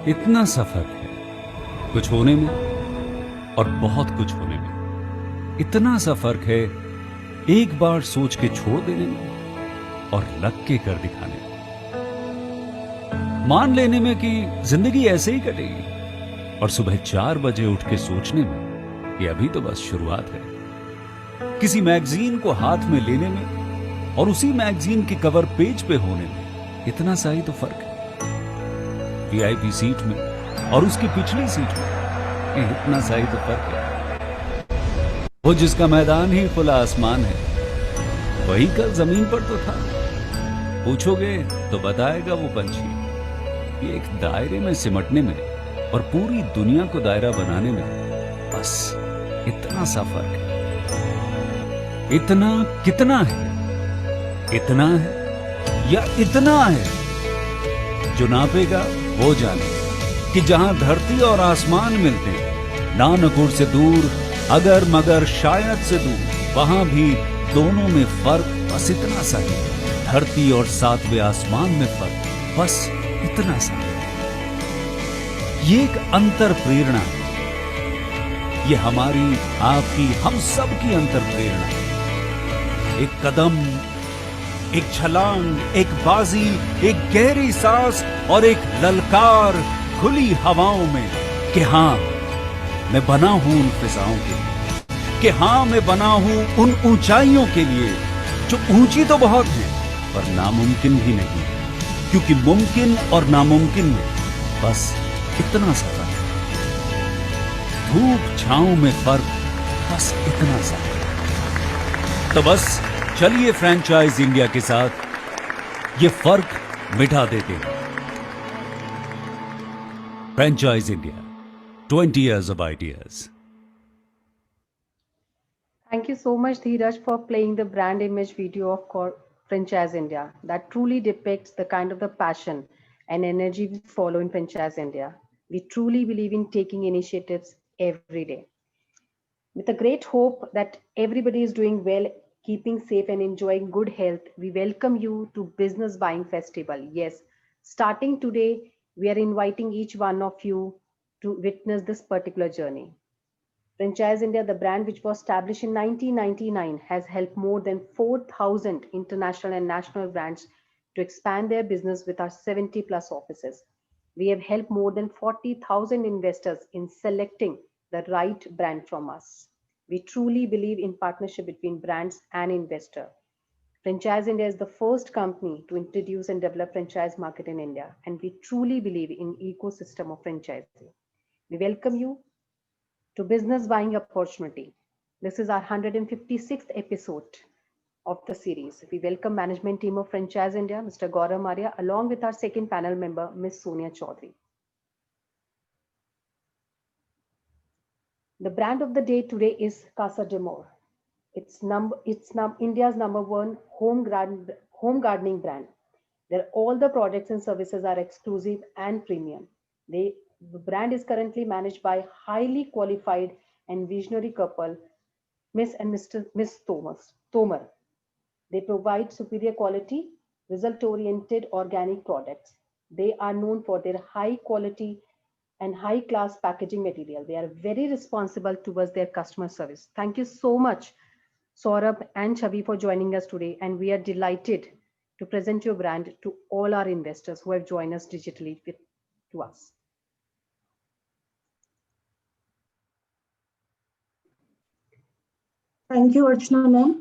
इतना सफर है कुछ होने में और बहुत कुछ होने में। इतना सा फर्क है एक बार सोच के छोड़ देने में और लग के कर दिखाने में। मान लेने में कि जिंदगी ऐसे ही कटेगी और सुबह 4 बजे उठ के सोचने में कि अभी तो बस शुरुआत है। किसी मैगजीन को हाथ में लेने में और उसी मैगजीन के कवर पेज पे होने में इतना सा ही तो फर्क है। वीआईपी सीट में और उसकी पिछली सीट में इतना सा ही तो फर्क है। वो जिसका मैदान ही खुला आसमान है वही कल जमीन पर तो था। पूछोगे तो बताएगा वो पंछी कि एक दायरे में सिमटने में और पूरी दुनिया को दायरा बनाने में बस इतना सा फर्क है। इतना कितना है? इतना है या इतना है? जो नापेगा वो जाने कि जहां धरती और आसमान मिलते हैं, नानकुर से दूर, अगर मगर शायद से दूर, वहां भी दोनों में फर्क बस इतना सा है। धरती और 7वें आसमान में फर्क बस इतना सा है। ये एक अंतर प्रेरणा है। ये हमारी, आपकी, हम सब की अंतर प्रेरणा है। एक कदम, एक छलांग, एक बाजी, एक गहरी सांस और एक ललकार खुली हवाओं में कि हाँ मैं बना हूं उन फिजाओं के लिए, कि हाँ मैं बना हूं उन ऊंचाइयों के लिए जो ऊंची तो बहुत है पर नामुमकिन भी नहीं, क्योंकि मुमकिन और नामुमकिन में बस इतना सा फर्क है। धूप छांव में फर्क बस इतना सा है। तो बस चलिए फ्रेंचाइज इंडिया के साथ ये फर्क मिटा देते हैं। Franchise India, 20 years of ideas. Thank you so much, Dheeraj, for playing the brand image video of Franchise India. That truly depicts the kind of the passion and energy we follow in Franchise India. We truly believe in taking initiatives every day. With a great hope that everybody is doing well, keeping safe, and enjoying good health, we welcome you to Business Buying Festival. Yes, starting today, we are inviting each one of you to witness this particular journey. Franchise India, the brand which was established in 1999, has helped more than 4,000 international and national brands to expand their business with our 70 plus offices. We have helped more than 40,000 investors in selecting the right brand from us. We truly believe in partnership between brands and investor. Franchise India is the first company to introduce and develop franchise market in India, and we truly believe in ecosystem of franchising. We welcome you to Business Buying Opportunity. This is our 156th episode of the series. We welcome management team of Franchise India, Mr. Gaurav Maria, along with our second panel member, Ms. Sonia Chaudhary. The brand of the day today is Casa de More. It's India's #1 home gardening brand. There, all the products and services are exclusive and premium. The brand is currently managed by highly qualified and visionary couple, Miss and Miss Tomer. They provide superior quality, result-oriented organic products. They are known for their high quality and high class packaging material. They are very responsible towards their customer service. Thank you so much, Saurabh and Chavi, for joining us today. And we are delighted to present your brand to all our investors who have joined us digitally to us. Thank you, Archana ma'am.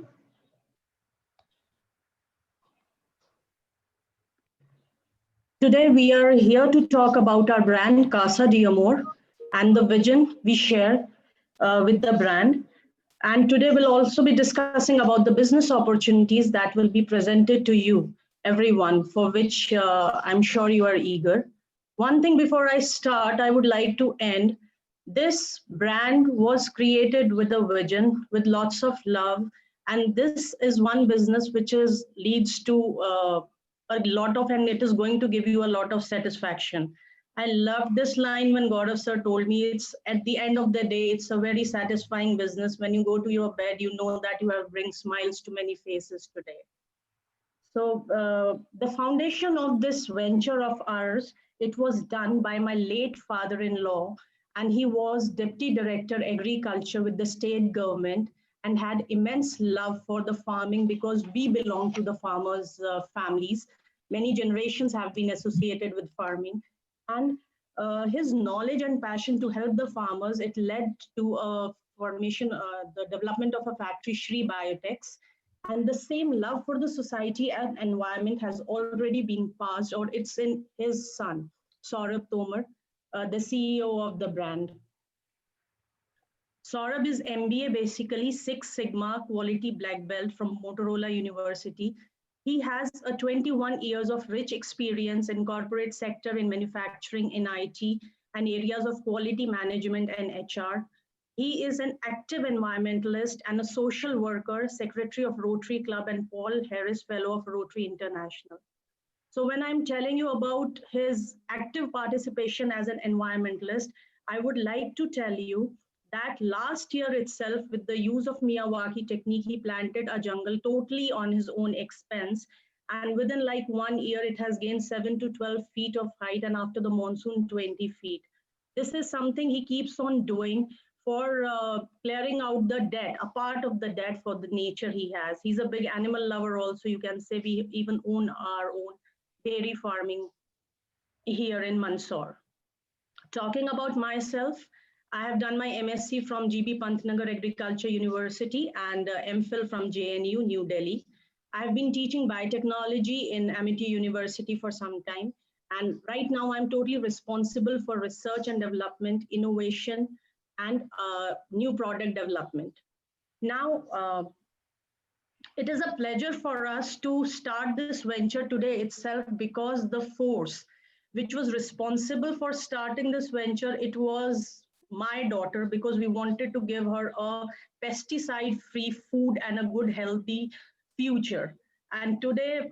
Today we are here to talk about our brand Casa de Amor and the vision we share with the brand. And today we'll also be discussing about the business opportunities that will be presented to you, everyone, for which I'm sure you are eager. One thing before I start, I would like to end. This brand was created with a vision, with lots of love, and this is one business which is leads to a lot of, and it is going to give you a lot of satisfaction. I love this line when Gaurav sir told me, it's at the end of the day, it's a very satisfying business. When you go to your bed, you know that you have bring smiles to many faces today. So the foundation of this venture of ours, it was done by my late father-in-law, and he was Deputy Director Agriculture with the state government and had immense love for the farming because we belong to the farmers' families. Many generations have been associated with farming. And his knowledge and passion to help the farmers, it led to a formation, the development of a factory, Shri Biotechs, and the same love for the society and environment has already been passed, or it's in his son, Saurabh Tomar, the CEO of the brand. Saurabh is MBA, basically Six Sigma Quality Black Belt from Motorola University. He has a 21 years of rich experience in corporate sector, in manufacturing, in IT, and areas of quality management and HR. He is an active environmentalist and a social worker, secretary of Rotary Club and Paul Harris Fellow of Rotary International. So when I'm telling you about his active participation as an environmentalist, I would like to tell you that last year itself, with the use of Miyawaki technique, he planted a jungle totally on his own expense. And within like 1 year, it has gained 7 to 12 feet of height, and after the monsoon, 20 feet. This is something he keeps on doing for clearing out the debt, a part of the debt for the nature he has. He's a big animal lover also. You can say we even own our own dairy farming here in Mandsaur. Talking about myself, I have done my MSc from GB Pantnagar Agriculture University and MPhil from JNU, New Delhi. I have been teaching biotechnology in Amity University for some time. And right now I'm totally responsible for research and development, innovation, and new product development. Now, it is a pleasure for us to start this venture today itself because the force which was responsible for starting this venture, it was my daughter, because we wanted to give her a pesticide-free food and a good, healthy future. And today,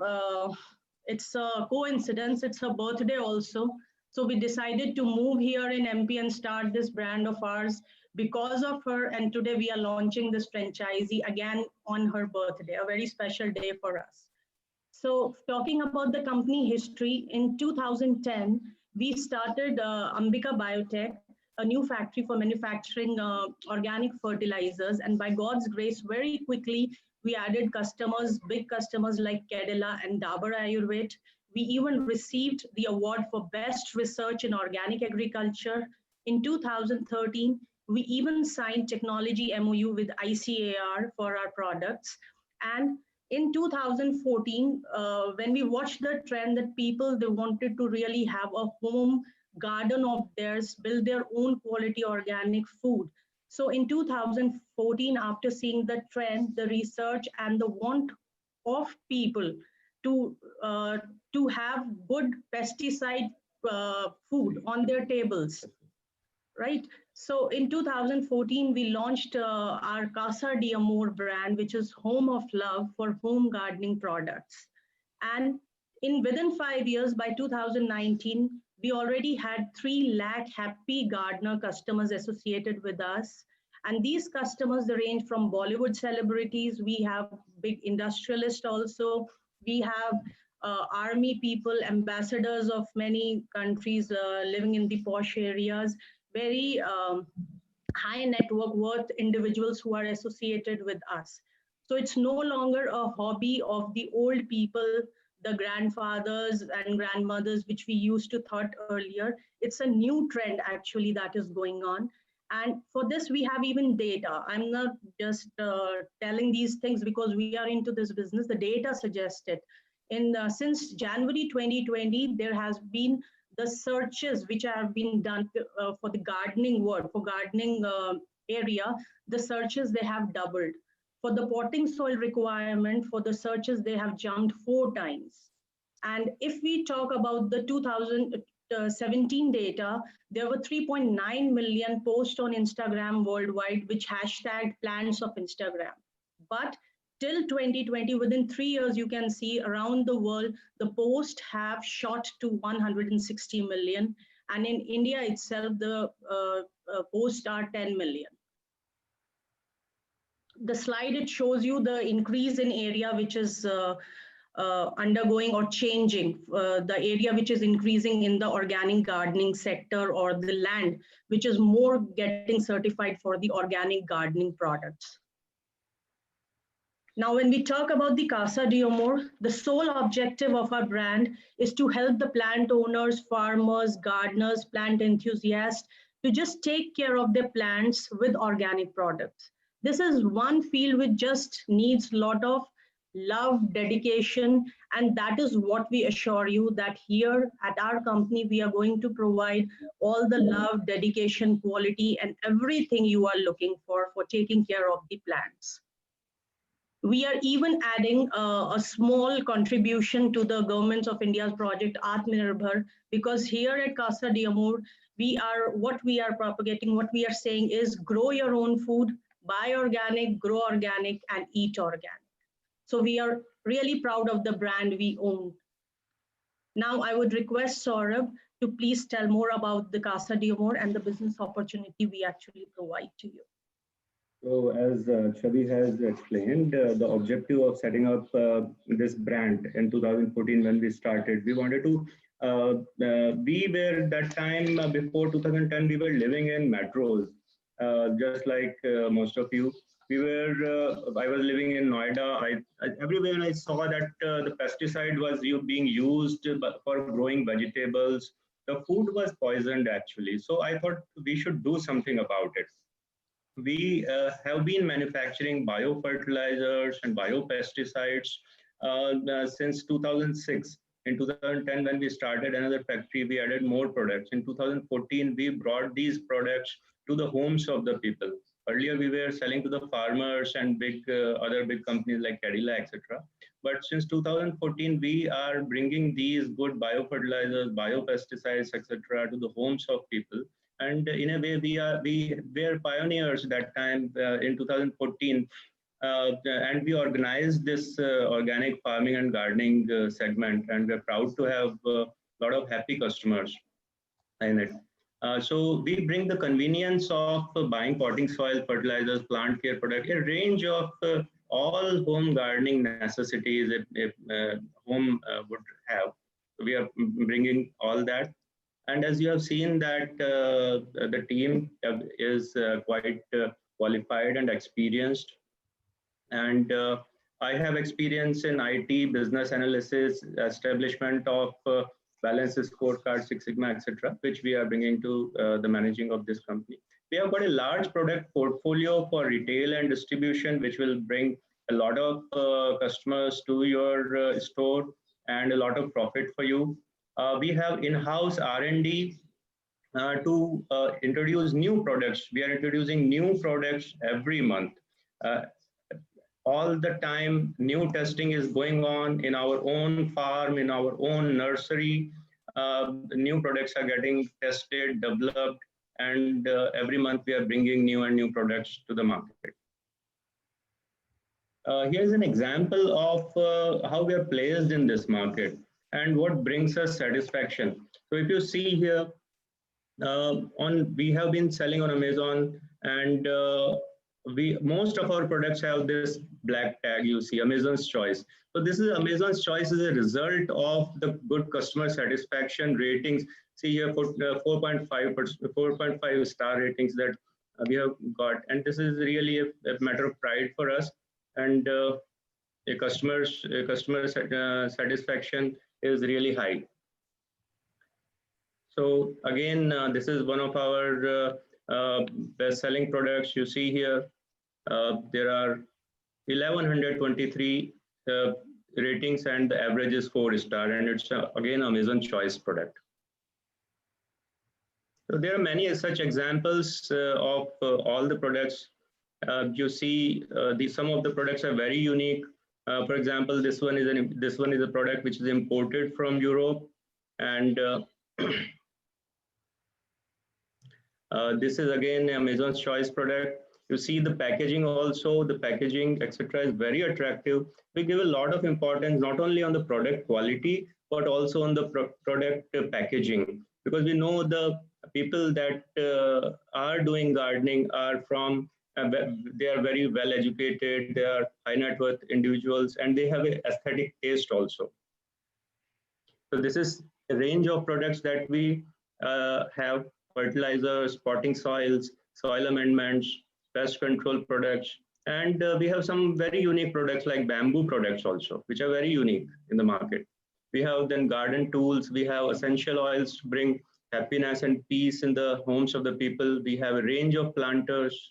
it's a coincidence, it's her birthday also. So we decided to move here in MP and start this brand of ours because of her. And today we are launching this franchisee again on her birthday, a very special day for us. So talking about the company history, in 2010, we started Ambika Biotech, a new factory for manufacturing organic fertilizers. And by God's grace, very quickly, we added customers, big customers like Cadila and Dabur Ayurved. We even received the award for Best Research in Organic Agriculture. In 2013, we even signed technology MOU with ICAR for our products. And in 2014, when we watched the trend that people, they wanted to really have a home garden of theirs, build their own quality organic food. So in 2014, after seeing the trend, the research, and the want of people to have good pesticide food on their tables, right? So in 2014, we launched our Casa de Amor brand, which is home of love for home gardening products. And within 5 years, by 2019, we already had 3 lakh happy gardener customers associated with us. And these customers, they range from Bollywood celebrities. We have big industrialists also. We have army people, ambassadors of many countries living in the posh areas, very high network worth individuals who are associated with us. So it's no longer a hobby of the old people, the grandfathers and grandmothers, which we used to thought earlier. It's a new trend actually that is going on. And for this, we have even data. I'm not just telling these things because we are into this business. The data suggests it. Since January 2020, there has been the searches which have been done for the gardening word, for gardening area, the searches, they have doubled. For the potting soil requirement, for the searches, they have jumped 4 times. And if we talk about the 2017 data, there were 3.9 million posts on Instagram worldwide, which hashtagged plants of Instagram. But till 2020, within 3 years, you can see around the world, the posts have shot to 160 million. And in India itself, the posts are 10 million. The slide, it shows you the increase in area which is undergoing or changing, the area which is increasing in the organic gardening sector, or the land which is more getting certified for the organic gardening products. Now, when we talk about the Casa de Amor, the sole objective of our brand is to help the plant owners, farmers, gardeners, plant enthusiasts to just take care of their plants with organic products. This is one field which just needs a lot of love, dedication, and that is what we assure you that here at our company, we are going to provide all the love, dedication, quality, and everything you are looking for taking care of the plants. We are even adding a small contribution to the government of India's project Atmanirbhar, because here at Casa de Amor, what we are propagating, what we are saying is grow your own food, buy organic, grow organic, and eat organic. So we are really proud of the brand we own. Now I would request Saurabh to please tell more about the Casa de Amor and the business opportunity we actually provide to you. So as Chavi has explained, the objective of setting up this brand in 2014 when we started, we wanted to, we were that time before 2010, we were living in metros, just like most of you. I was living in Noida. Everywhere I saw that the pesticide was being used for growing vegetables. The food was poisoned actually. So I thought we should do something about it. We have been manufacturing biofertilizers and biopesticides since 2006. In 2010, when we started another factory, we added more products. In 2014, we brought these products to the homes of the people. Earlier, we were selling to the farmers and other big companies like Cadillac, etc. But since 2014, we are bringing these good biofertilizers, biopesticides, etc. to the homes of people. And in a way, we were pioneers that time in 2014. And we organized this organic farming and gardening segment, and we're proud to have a lot of happy customers in it. So we bring the convenience of buying potting soil, fertilizers, plant care product, a range of all home gardening necessities a home would have. So we are bringing all that. And as you have seen that the team is quite qualified and experienced. And I have experience in IT, business analysis, establishment of balance scorecard, Six Sigma, etc., which we are bringing to the managing of this company. We have got a large product portfolio for retail and distribution, which will bring a lot of customers to your store and a lot of profit for you. We have in-house R&D to introduce new products. We are introducing new products every month. All the time, new testing is going on in our own farm, in our own nursery. New products are getting tested, developed, and every month we are bringing new and new products to the market. Here's an example of how we are placed in this market and what brings us satisfaction. So if you see here, we have been selling on Amazon, and most of our products have this black tag you see, Amazon's Choice. So this is Amazon's Choice is a result of the good customer satisfaction ratings. See here, 4.5 star ratings that we have got, and this is really a matter of pride for us. And a customer satisfaction is really high. So again, this is one of our best-selling products. You see here, there are 1123 ratings, and the average is 4 star, and it's again Amazon Choice product. So there are many such examples of all the products. You see, some of the products are very unique. For example, this one is a product which is imported from Europe, and this is again Amazon's Choice product. You see the packaging also, the packaging, etc. is very attractive. We give a lot of importance not only on the product quality, but also on the product packaging, because we know the people that are doing gardening are from they are very well educated, they are high net worth individuals, and they have an aesthetic taste also. So this is a range of products that we have: fertilizers, potting soils, soil amendments, pest control products, and we have some very unique products like bamboo products also, which are very unique in the market. We have then garden tools, we have essential oils to bring happiness and peace in the homes of the people. We have a range of planters.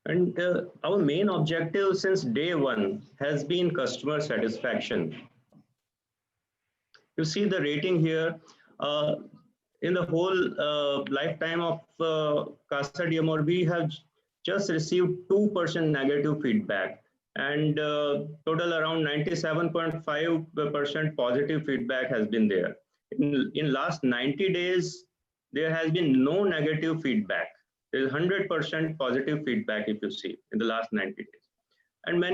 And our main objective since day one has been customer satisfaction. You see the rating here. In the whole lifetime of Casa Diamor, we have just received 2% negative feedback, and total around 97.5% positive feedback has been there. In last 90 days, there has been no negative feedback. There is 100% positive feedback if you see in the last 90 days. And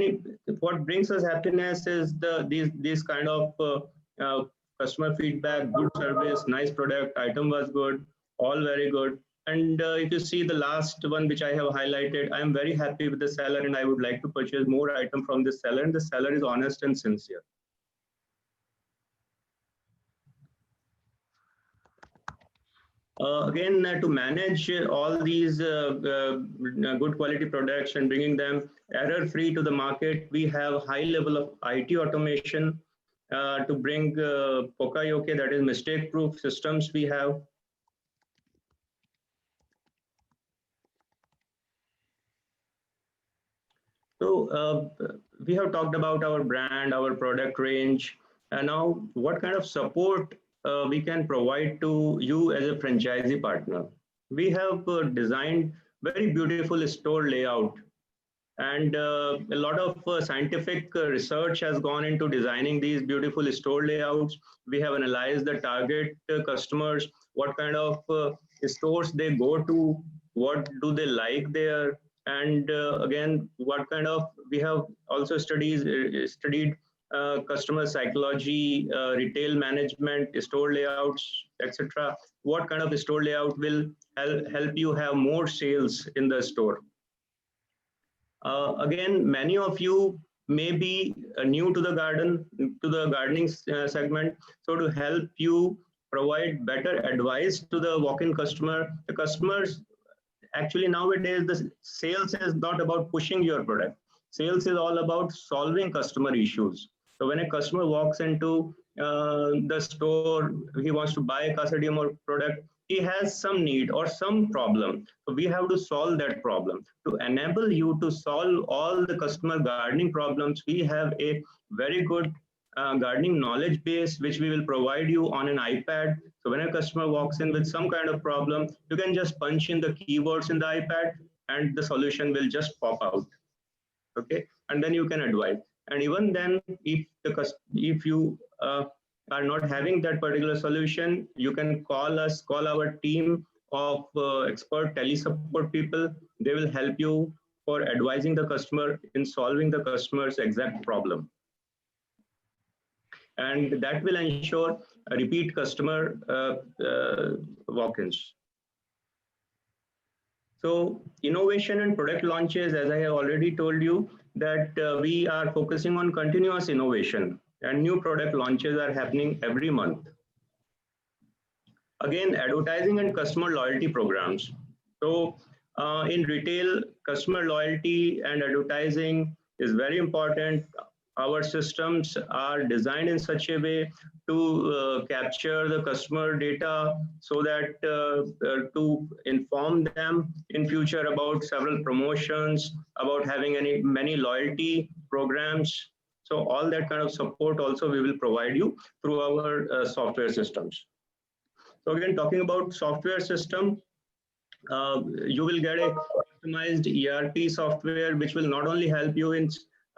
what brings us happiness is these kind of customer feedback, good service, nice product, item was good, all very good. And if you see the last one which I have highlighted, I am very happy with the seller and I would like to purchase more item from this seller, and the seller is honest and sincere. Again, to manage all these good quality products and bringing them error-free to the market, we have high level of IT automation to bring Pokayoke, that is mistake-proof systems we have. So we have talked about our brand, our product range, and now what kind of support we can provide to you as a franchisee partner. We have designed very beautiful store layout, and a lot of scientific research has gone into designing these beautiful store layouts. We have analyzed the target customers, what kind of stores they go to, what do they like there, and again, what kind of, we have also studied customer psychology, retail management, store layouts, etc. What kind of store layout will help you have more sales in the store? Again, many of you may be new to the gardening segment. So to help you provide better advice to the walk-in customer, the customers, actually nowadays the sales is not about pushing your product. Sales is all about solving customer issues. So when a customer walks into the store, he wants to buy a Casa Diamor product, he has some need or some problem. So we have to solve that problem. To enable you to solve all the customer gardening problems, we have a very good gardening knowledge base, which we will provide you on an iPad. So when a customer walks in with some kind of problem, you can just punch in the keywords in the iPad and the solution will just pop out. Okay, and then you can advise. And even then, if you are not having that particular solution, you can call us, call our team of expert tele-support people. They will help you for advising the customer in solving the customer's exact problem. And that will ensure a repeat customer walk-ins. So innovation and product launches, as I have already told you, that we are focusing on continuous innovation and new product launches are happening every month. Again, advertising and customer loyalty programs. So in retail, customer loyalty and advertising is very important. Our systems are designed in such a way to capture the customer data so that to inform them in future about several promotions, about having many loyalty programs. So all that kind of support also we will provide you through our software systems. So again, talking about software system, you will get a customized ERP software, which will not only help you in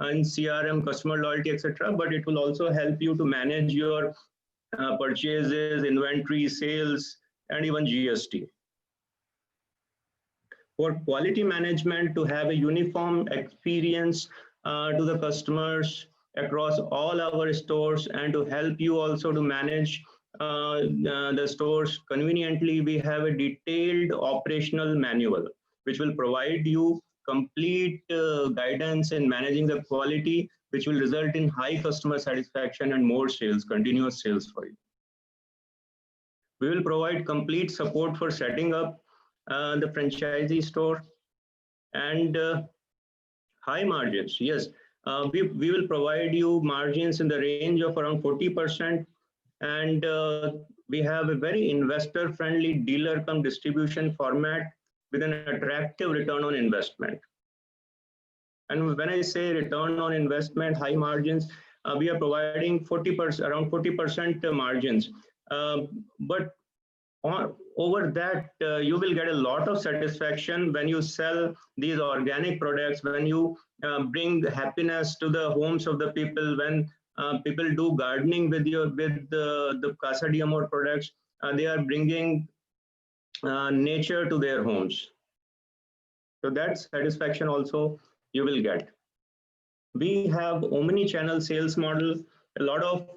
CRM, customer loyalty, etc., but it will also help you to manage your purchases, inventory, sales, and even GST. For quality management, to have a uniform experience to the customers across all our stores, and to help you also to manage the stores conveniently, we have a detailed operational manual, which will provide you complete guidance in managing the quality, which will result in high customer satisfaction and more sales, continuous sales for you. We will provide complete support for setting up the franchisee store and high margins. Yes, we will provide you margins in the range of around 40%. And we have a very investor-friendly dealer cum distribution format with an attractive return on investment. And when I say return on investment, high margins, we are providing 40%, around 40% margins. But over that, you will get a lot of satisfaction when you sell these organic products, when you bring happiness to the homes of the people, when people do gardening with the Casa de Amor products, they are bringing nature to their homes. So that satisfaction also you will get. We have omni-channel sales model. A lot of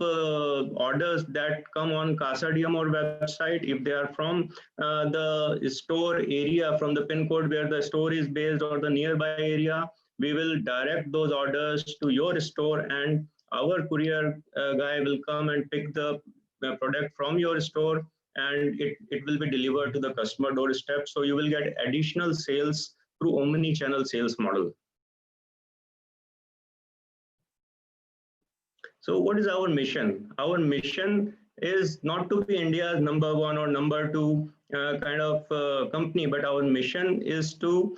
orders that come on Casa de Amor website, if they are from the store area, from the pin code where the store is based or the nearby area, we will direct those orders to your store, and our courier guy will come and pick the product from your store, and it will be delivered to the customer doorstep. So you will get additional sales through omni-channel sales model. So what is our mission? Our mission is not to be India's number one or number two kind of company, but our mission is to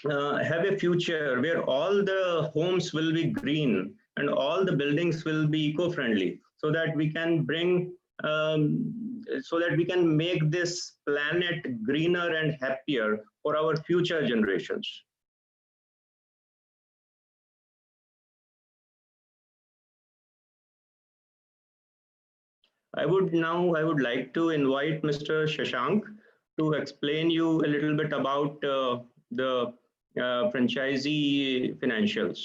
have a future where all the homes will be green and all the buildings will be eco-friendly, so that we can bring, so that we can make this planet greener and happier for our future generations. I would like to invite Mr. Shashank to explain you a little bit about the franchisee financials.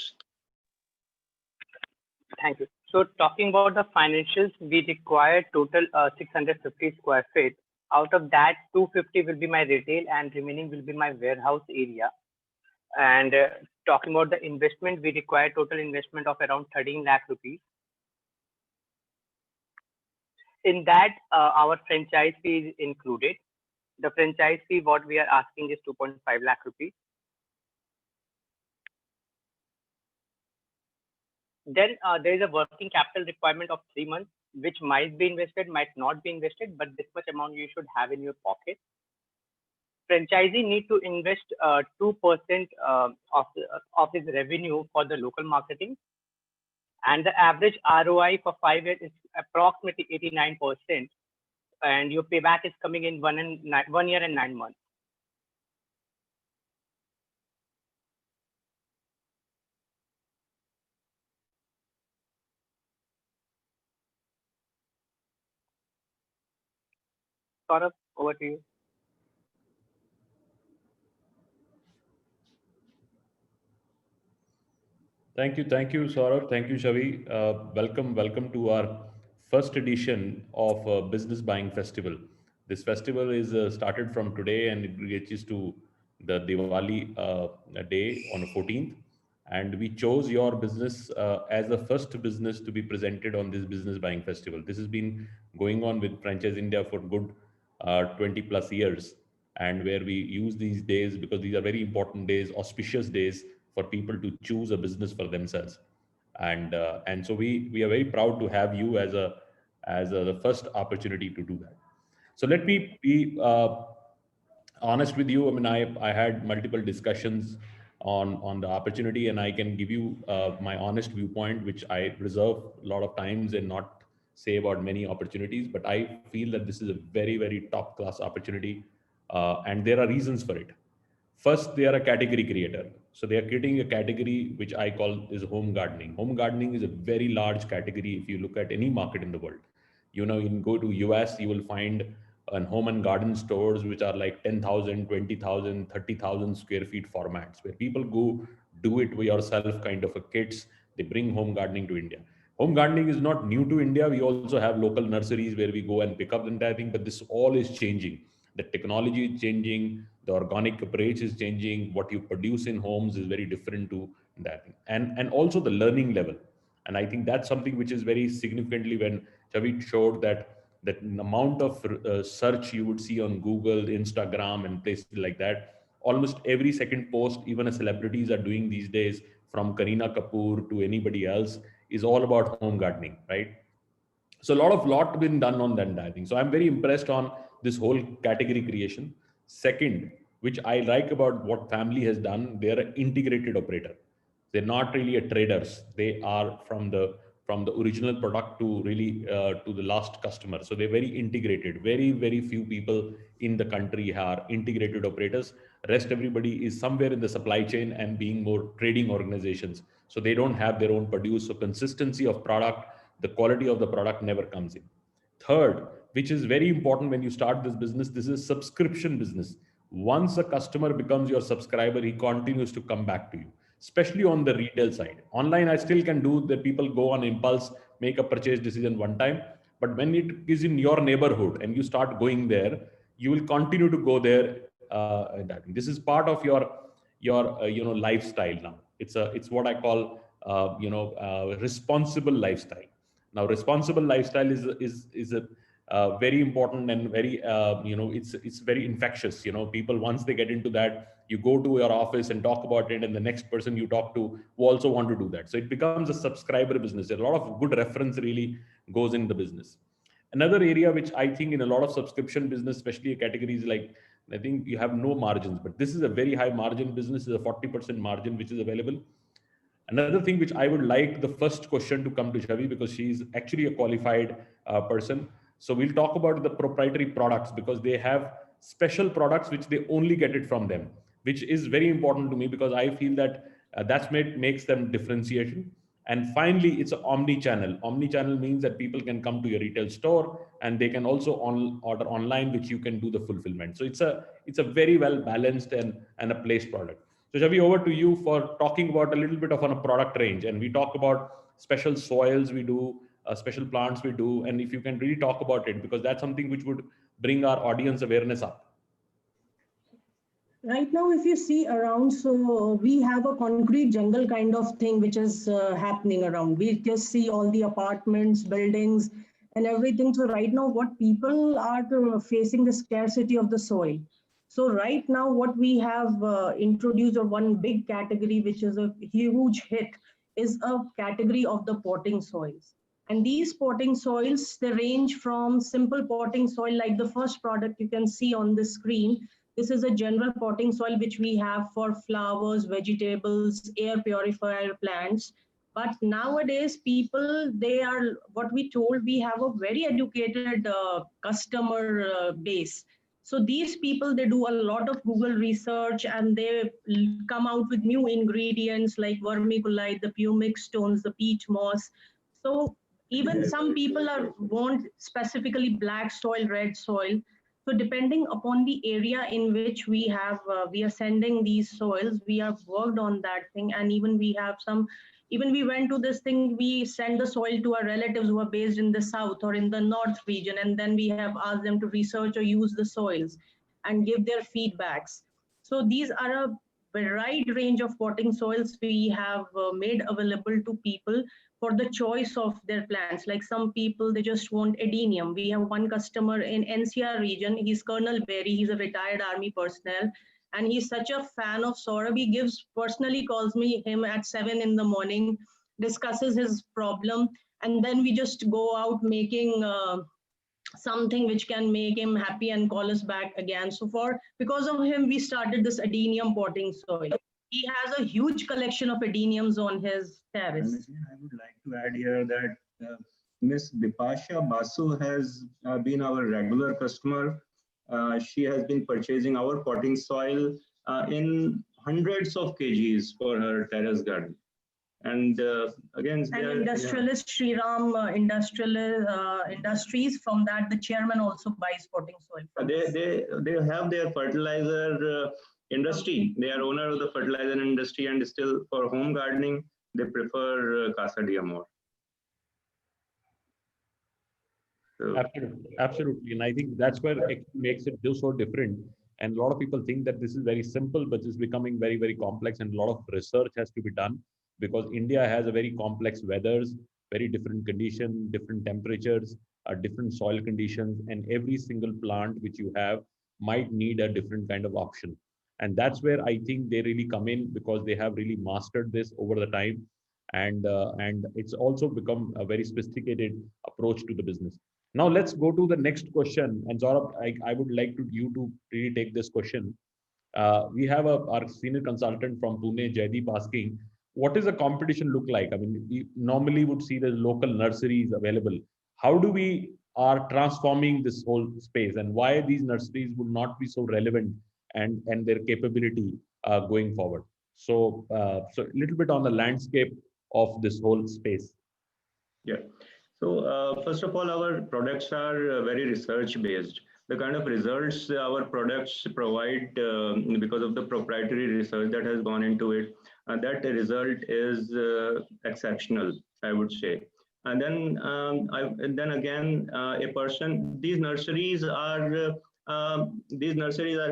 Thank you. So talking about the financials, we require total 650 square feet. Out of that, 250 will be my retail and remaining will be my warehouse area. And talking about the investment, we require total investment of around 13 lakh rupees. In that, our franchise fee is included. The franchise fee, what we are asking is 2.5 lakh rupees. Then there is a working capital requirement of 3 months, which might be invested, might not be invested, but this much amount you should have in your pocket. Franchisee need to invest 2% of his revenue for the local marketing. And the average ROI for 5 years is approximately 89%. And your payback is coming in 1 year and 9 months. Saurabh, over to you. Thank you, Saurabh. Thank you, Shavi. Welcome to our first edition of Business Buying Festival. This festival is started from today and it reaches to the Diwali day on the 14th. And we chose your business as the first business to be presented on this Business Buying Festival. This has been going on with Franchise India for good 20 plus years, and where we use these days because these are very important days, auspicious days for people to choose a business for themselves. And so we are very proud to have you as the first opportunity to do that. So let me be honest with you. I mean, I had multiple discussions on the opportunity, and I can give you my honest viewpoint, which I reserve a lot of times and not say about many opportunities, but I feel that this is a very, very top class opportunity, and there are reasons for it. First, they are a category creator. So they are creating a category which I call is home gardening. Home gardening is a very large category if you look at any market in the world. You know, you can go to US, you will find home and garden stores which are like 10,000, 20,000, 30,000 square feet formats where people go do it yourself kind of a kits. They bring home gardening to India. Home gardening is not new to India. We also have local nurseries where we go and pick up the entire thing, but this all is changing. The technology is changing, the organic approach is changing, what you produce in homes is very different to that thing. And also the learning level. And I think that's something which is very significantly when Chavi showed that the amount of search you would see on Google, Instagram, and places like that, almost every second post, even a celebrities are doing these days, from Kareena Kapoor to anybody else, is all about home gardening, right? So lot been done on that, I think. So I'm very impressed on this whole category creation. Second, which I like about what family has done, they're an integrated operator. They're not really a traders. They are from the original product to really to the last customer. So they're very integrated. Very few people in the country are integrated operators. Rest everybody is somewhere in the supply chain and being more trading organizations. So they don't have their own produce. So consistency of product, the quality of the product never comes in. Third, which is very important when you start this business, this is subscription business. Once a customer becomes your subscriber, he continues to come back to you, especially on the retail side. Online, I still can do that. People go on impulse, make a purchase decision one time. But when it is in your neighborhood and you start going there, you will continue to go there. This is part of your lifestyle now. It's what I call responsible lifestyle. Now, responsible lifestyle is a very important and very it's very infectious. People, once they get into that, you go to your office and talk about it, and the next person you talk to who also want to do that. So it becomes a subscriber business. A lot of good reference really goes in the business. Another area which I think in a lot of subscription business, especially categories like, I think you have no margins, but this is a very high margin business. Is a 40% margin which is available. Another thing which I would like the first question to come to Chavi, because she is actually a qualified person. So we'll talk about the proprietary products, because they have special products which they only get it from them, which is very important to me, because I feel that makes them differentiation. And finally, it's an omni-channel. Omni-channel means that people can come to your retail store and they can also order online, which you can do the fulfillment. So it's a very well balanced and a placed product. So Chavi, over to you for talking about a little bit of on a product range. And we talk about special soils we do, special plants we do. And if you can really talk about it, because that's something which would bring our audience awareness up. Right now, if you see around, so we have a concrete jungle kind of thing which is happening around. We just see all the apartments, buildings, and everything. So right now, what people are facing the scarcity of the soil. So right now, what we have introduced, or one big category, which is a huge hit, is a category of the potting soils. And these potting soils, they range from simple potting soil, like the first product you can see on the screen. This is a general potting soil which we have for flowers, vegetables, air purifier plants. But nowadays, people, they are, what we told, we have a very educated customer base. So these people, they do a lot of Google research and they come out with new ingredients like vermiculite, the pumic stones, the peat moss. So even some people want specifically black soil, red soil. So depending upon the area in which we are sending these soils, we have worked on that thing. And even we went to this thing, we send the soil to our relatives who are based in the south or in the north region. And then we have asked them to research or use the soils and give their feedbacks. So these are a wide range of potting soils we have made available to people for the choice of their plants. Like some people, they just want adenium. We have one customer in NCR region. He's Colonel Berry. He's a retired army personnel. And he's such a fan of Saurabh. He personally calls him at 7 in the morning, discusses his problem. And then we just go out making something which can make him happy and call us back again. So because of him, we started this adenium potting soil. He has a huge collection of adeniums on his terrace. I would like to add here that Miss Bipasha Basu has been our regular customer. She has been purchasing our potting soil in hundreds of kgs for her terrace garden. And again, industrialist Shriram Industries, from that the chairman also buys potting soil. They have their fertilizer industry. They are owner of the fertilizer industry, and still for home gardening, they prefer Casa de Amor. So, Absolutely, absolutely. And I think that's where it makes it so different. And a lot of people think that this is very simple, but it's becoming very, very complex. And a lot of research has to be done because India has a very complex weathers, very different conditions, different temperatures, different soil conditions, and every single plant which you have might need a different kind of option. And that's where I think they really come in because they have really mastered this over the time. And it's also become a very sophisticated approach to the business. Now let's go to the next question. And Saurabh, I would like you to really take this question. We have our senior consultant from Pune, Jaideep, asking, what is the competition look like? I mean, we normally would see the local nurseries available. How do we are transforming this whole space, and why these nurseries would not be so relevant and their capability going forward? So a little bit on the landscape of this whole space. yeah. So first of all, our products are very research based. The kind of results our products provide because of the proprietary research that has gone into it, that result is exceptional, I would say. And then again, these nurseries are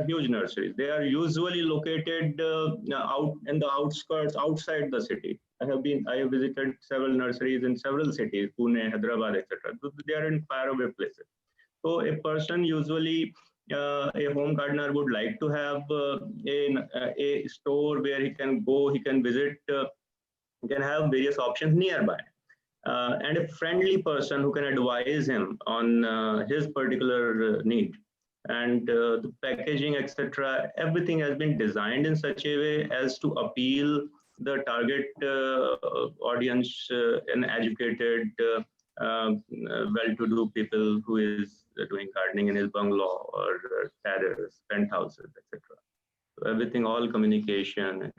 huge nurseries. They are usually located out in the outskirts, outside the city. I have visited several nurseries in several cities, Pune, Hyderabad, etc. So they are in faraway places. So a person usually, a home gardener would like to have a store where he can go, he can visit, he can have various options nearby. And a friendly person who can advise him on his particular need. And the packaging, etc., everything has been designed in such a way as to appeal the target audience, an educated, well-to-do people who is doing gardening in his bungalow or terrace, penthouses, etc. So everything, all communication,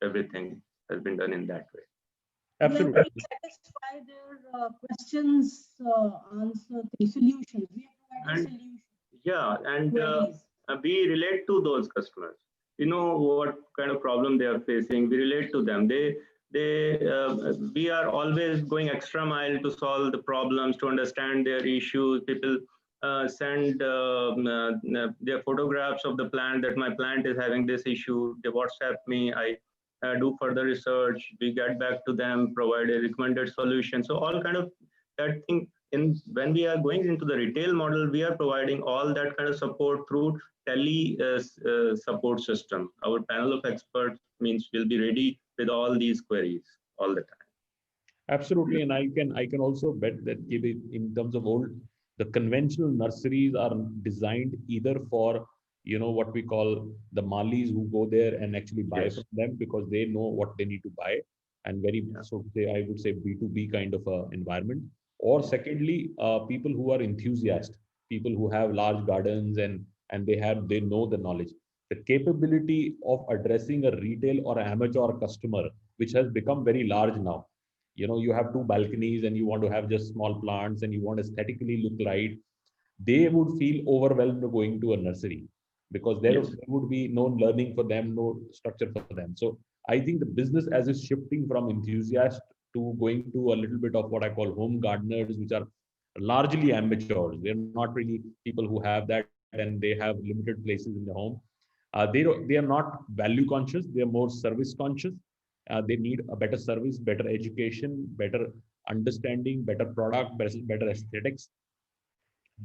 everything has been done in that way. Absolutely. When we satisfy their questions, answer the solutions. We are providing solutions. Yeah, and we relate to those customers. You know what kind of problem they are facing. We relate to them. We are always going extra mile to solve the problems, to understand their issues. People send their photographs of the plant, that my plant is having this issue. They WhatsApp me. I do further research. We get back to them, provide a recommended solution. So all kind of that thing. When we are going into the retail model, we are providing all that kind of support through tele support system. Our panel of experts means will be ready with all these queries all the time. Absolutely, and I can also bet that in terms of the conventional nurseries are designed either for what we call the malis who go there and actually buy Yes. from them because they know what they need to buy, and very so to say I would say B2B kind of a environment. Or secondly, people who are enthusiasts, people who have large gardens and they know the knowledge, the capability of addressing a retail or amateur customer, which has become very large now. You have two balconies and you want to have just small plants and you want aesthetically look right. They would feel overwhelmed going to a nursery because there Yes. would be no learning for them, no structure for them. So I think the business as is shifting from enthusiast to going to a little bit of what I call home gardeners, which are largely amateurs. They're not really people who have that and they have limited places in the home. They are not value conscious. They are more service conscious. They need a better service, better education, better understanding, better product, better aesthetics.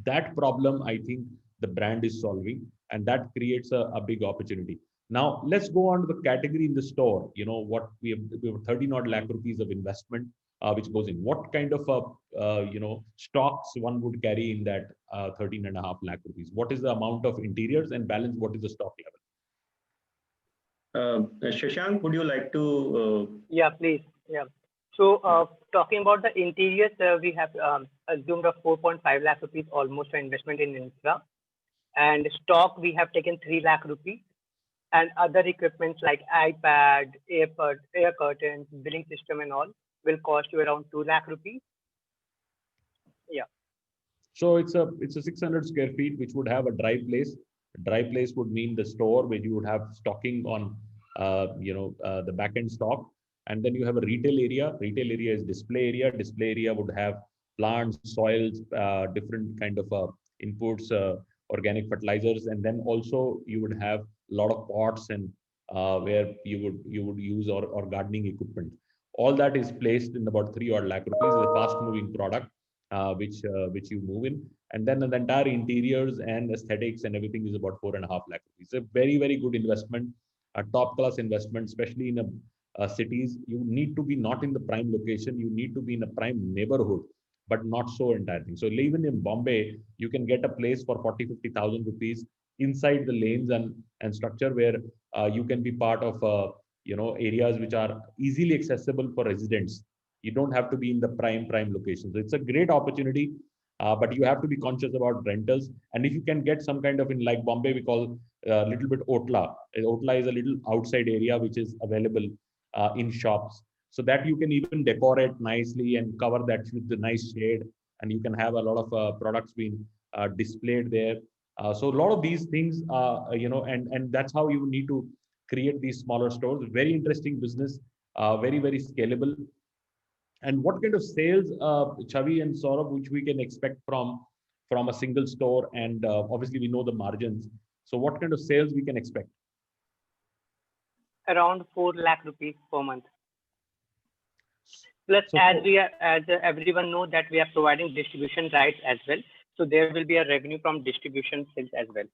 That problem I think the brand is solving, and that creates a big opportunity. Now let's go on to the category in the store. What we have 30 odd lakh rupees of investment which goes in. What kind of stocks one would carry in that 13.5 lakh rupees? What is the amount of interiors, and balance what is the stock level? Shashank, would you like to? Yeah, please. Yeah. So talking about the interiors, we have assumed a 4.5 lakh rupees almost for investment in infra, and stock we have taken 3 lakh rupees, and other equipments like iPad, air curtains, billing system and all will cost you around 2 lakh rupees. Yeah. So it's a 600 square feet, which would have a dry place. Dry place would mean the store where you would have stocking on, the back end stock, and then you have a retail area. Retail area is display area. Display area would have plants, soils, different kind of inputs, organic fertilizers, and then also you would have a lot of pots and where you would use or gardening equipment. All that is placed in about 3 odd lakh rupees. Is a fast moving product which you move in, and then the entire interiors and aesthetics and everything is about 4.5 lakh rupees. It's a very good investment, a top class investment, especially in cities. You need to be not in the prime location. You need to be in a prime neighborhood, but not so entire thing. So even in Bombay, you can get a place for 40-50,000 rupees inside the lanes and structure where you can be part of areas which are easily accessible for residents. You don't have to be in the prime location. So it's a great opportunity, but you have to be conscious about rentals. And if you can get some kind of, in like Bombay, we call a little bit Otla. Otla is a little outside area which is available in shops, so that you can even decorate nicely and cover that with the nice shade, and you can have a lot of products being displayed there. So a lot of these things, and that's how you need to create these smaller stores. Very interesting business, very scalable. And what kind of sales, Chavi and Saurabh, which we can expect from a single store? And obviously we know the margins. So what kind of sales we can expect? Around 4 lakh rupees per month. Plus, So as everyone know that we are providing distribution rights as well. So there will be a revenue from distribution sales as well.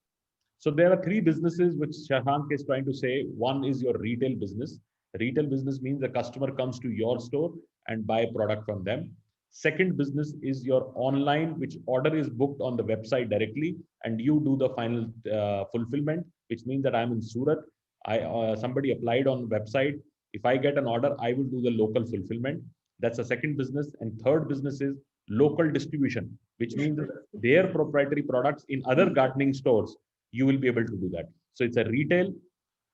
So there are three businesses which Shashank is trying to say. One is your retail business. Retail business means the customer comes to your store and buy a product from them. Second business is your online, which order is booked on the website directly, and you do the final fulfillment, which means that I'm in Surat. Somebody applied on the website. If I get an order, I will do the local fulfillment. That's the second business. And third business is local distribution, which means their proprietary products in other gardening stores, you will be able to do that. So it's a retail,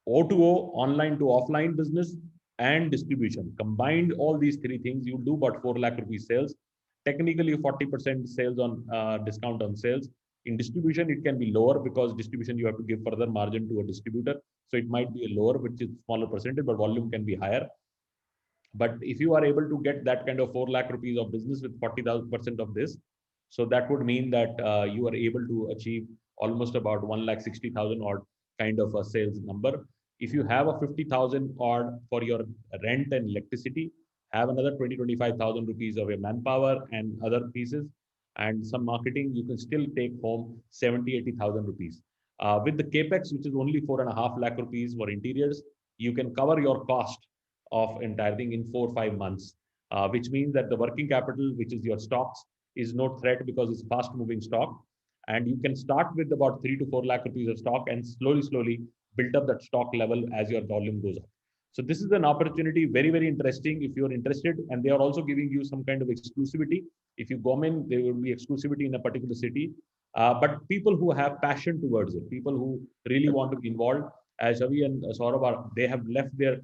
O2O, online to offline business, and distribution. Combined all these three things, you do about 4 lakh rupees sales. Technically 40% sales on discount on sales. In distribution, it can be lower because distribution you have to give further margin to a distributor. So it might be a lower, which is smaller percentage, but volume can be higher. But if you are able to get that kind of 4 lakh rupees of business with 40% of this, so that would mean that you are able to achieve almost about 1,60,000 odd kind of a sales number. If you have a 50,000 odd for your rent and electricity, have another 20-25,000 rupees of your manpower and other pieces, and some marketing, you can still take home 70-80,000 rupees. With the capex, which is only 4.5 lakh rupees for interiors, you can cover your cost of entire thing in 4 or 5 months, which means that the working capital, which is your stocks, is no threat because it's fast moving stock. And you can start with about 3 to 4 lakh rupees of stock and slowly build up that stock level as your volume goes up. So this is an opportunity, very interesting if you're interested. And they are also giving you some kind of exclusivity. If you go in, there will be exclusivity in a particular city. But people who have passion towards it, people who really want to be involved, as Javi and Saurabh, they have left their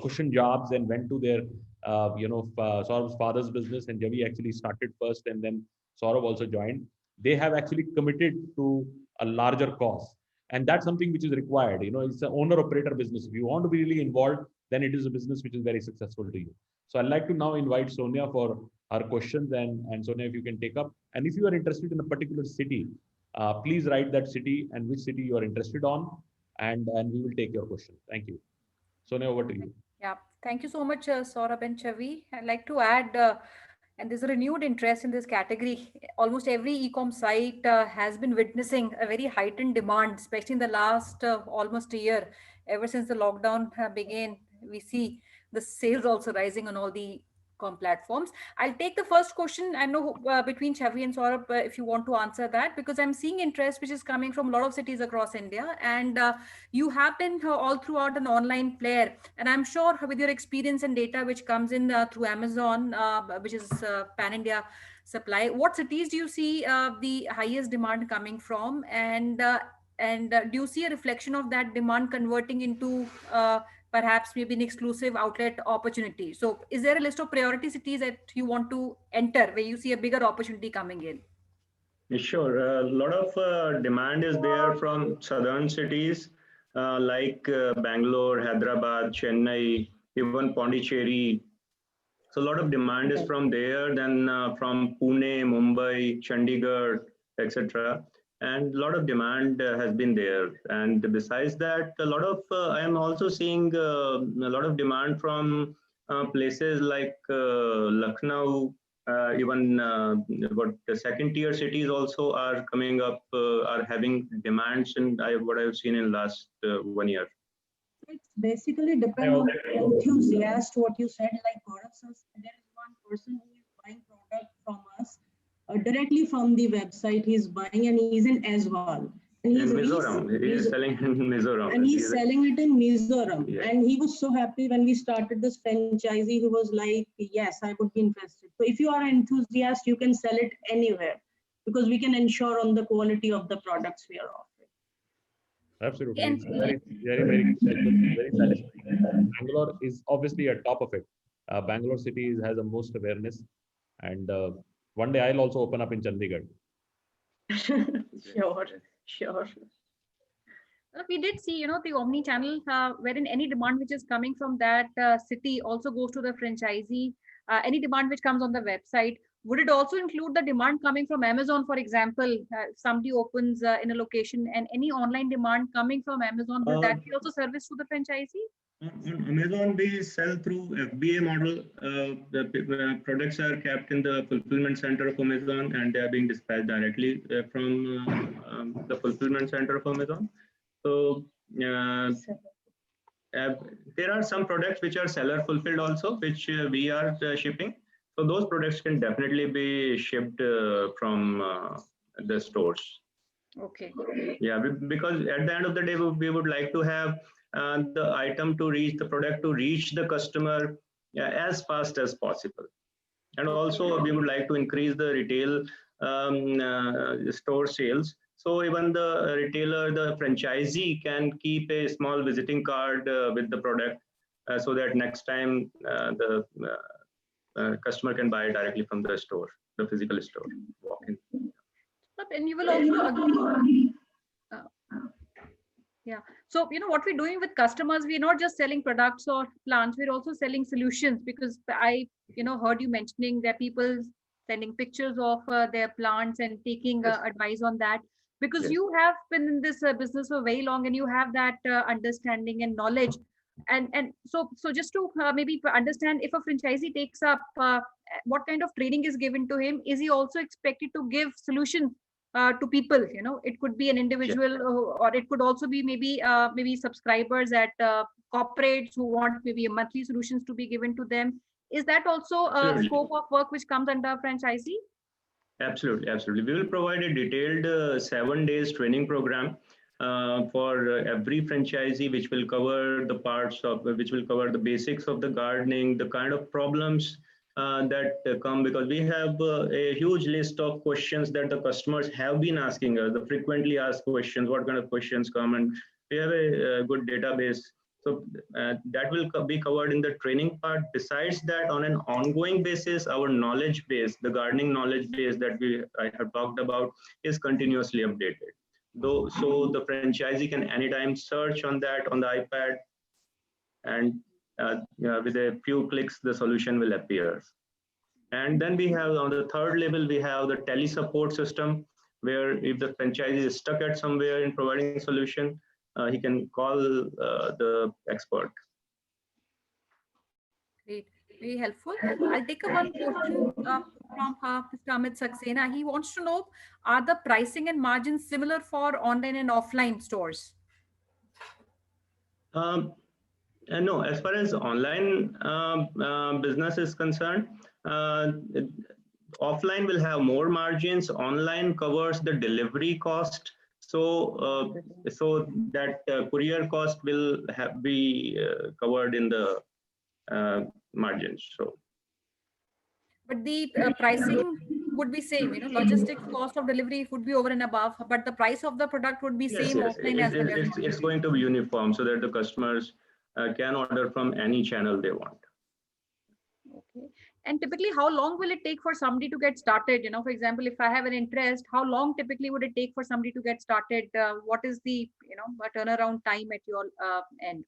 cushion jobs and went to their, Saurabh's father's business, and Javi actually started first, and then Saurabh also joined. They have actually committed to a larger cause, and that's something which is required. It's an owner-operator business. If you want to be really involved, then it is a business which is very successful to you. So I'd like to now invite Sonia for her questions, and Sonia, if you can take up. And if you are interested in a particular city, please write that city and which city you are interested on, and we will take your question. Thank you. Sonia, over to you. Yeah, thank you so much, Saurabh and Chavi. I'd like to add, and there's a renewed interest in this category. Almost every e-com site has been witnessing a very heightened demand, especially in the last almost a year. Ever since the lockdown began, we see the sales also rising on all the com platforms. I'll take the first question. I know between Chavi and Saurabh, if you want to answer that, because I'm seeing interest which is coming from a lot of cities across India, and you have been all throughout an online player, and I'm sure with your experience and data which comes in through Amazon, which is pan India supply, what cities do you see the highest demand coming from, and do you see a reflection of that demand converting into perhaps maybe an exclusive outlet opportunity? So is there a list of priority cities that you want to enter where you see a bigger opportunity coming in? Sure. A lot of demand is there from southern cities like Bangalore, Hyderabad, Chennai, even Pondicherry, So a lot of demand is from there, then from Pune, Mumbai, Chandigarh, etc. And a lot of demand has been there. And besides that, a lot of I am also seeing a lot of demand from places like Lucknow, even what the second tier cities also are coming up, are having demands, and what I've seen in last 1 year. It's basically depend on the enthusiast, what you said, like Gaurav says, there is one person who is buying product from us directly from the website. He's buying and he's in Aswal. And In Mizoram, he is selling in Mizoram. And he's selling it in Mizoram. Yeah. And he was so happy when we started this franchisee. He was like, yes, I would be interested. So if you are an enthusiast, you can sell it anywhere because we can ensure on the quality of the products we are offering. Absolutely. And- It's very satisfying. Bangalore is obviously at top of it. Bangalore city has the most awareness. And one day I'll also open up in Chandigarh. Sure. We did see, the omni-channel, wherein any demand which is coming from that city also goes to the franchisee. Any demand which comes on the website. Would it also include the demand coming from Amazon, for example? If somebody opens in a location and any online demand coming from Amazon, will that be also service to the franchisee? On Amazon, we sell through FBA model. The products are kept in the fulfillment center of Amazon, and they are being dispatched directly from the fulfillment center of Amazon. So there are some products which are seller fulfilled also, which we are shipping. So those products can definitely be shipped from the stores. Okay. Yeah, because at the end of the day, we would like to have the item to reach the product to reach the customer as fast as possible. And also we would like to increase the retail store sales. So even the retailer, the franchisee can keep a small visiting card with the product so that next time the customer can buy directly from the store, the physical store. Walk in. And you will also agree. Yeah. So, what we're doing with customers, we're not just selling products or plants, we're also selling solutions, because I, heard you mentioning that people sending pictures of their plants and taking advice on that, because Yes. you have been in this business for very long and you have that understanding and knowledge. And so just to maybe understand, if a franchisee takes up, what kind of training is given to him? Is he also expected to give solutions to people? It could be an individual, or it could also be maybe subscribers at corporates who want maybe a monthly solutions to be given to them. Is that also a Absolutely. scope of work which comes under franchisee? Absolutely. We will provide a detailed 7 days training program for every franchisee, which will cover the basics of the gardening, the kind of problems that come, because we have a huge list of questions that the customers have been asking us, the frequently asked questions, what kind of questions come, and we have a good database. So that will be covered in the training part. Besides that, on an ongoing basis, our knowledge base, the gardening knowledge base that I have talked about, is continuously updated. So the franchisee can anytime search on that on the iPad, and with a few clicks, the solution will appear. And then we have on the third level, we have the tele support system, where if the franchisee is stuck at somewhere in providing a solution, he can call the expert. Great, very helpful. I'll take up one question from Mr. Amit Saxena. He wants to know, are the pricing and margins similar for online and offline stores? No, as far as online business is concerned, offline will have more margins. Online covers the delivery cost. So that courier cost will be covered in the margins. So, but the pricing would be same. Logistics cost of delivery would be over and above, but the price of the product would be same offline as well as. It's going to be uniform so that the customers can order from any channel they want. Okay. And typically, how long will it take for somebody to get started? For example, if I have an interest, how long typically would it take for somebody to get started? What is the, turnaround time at your end?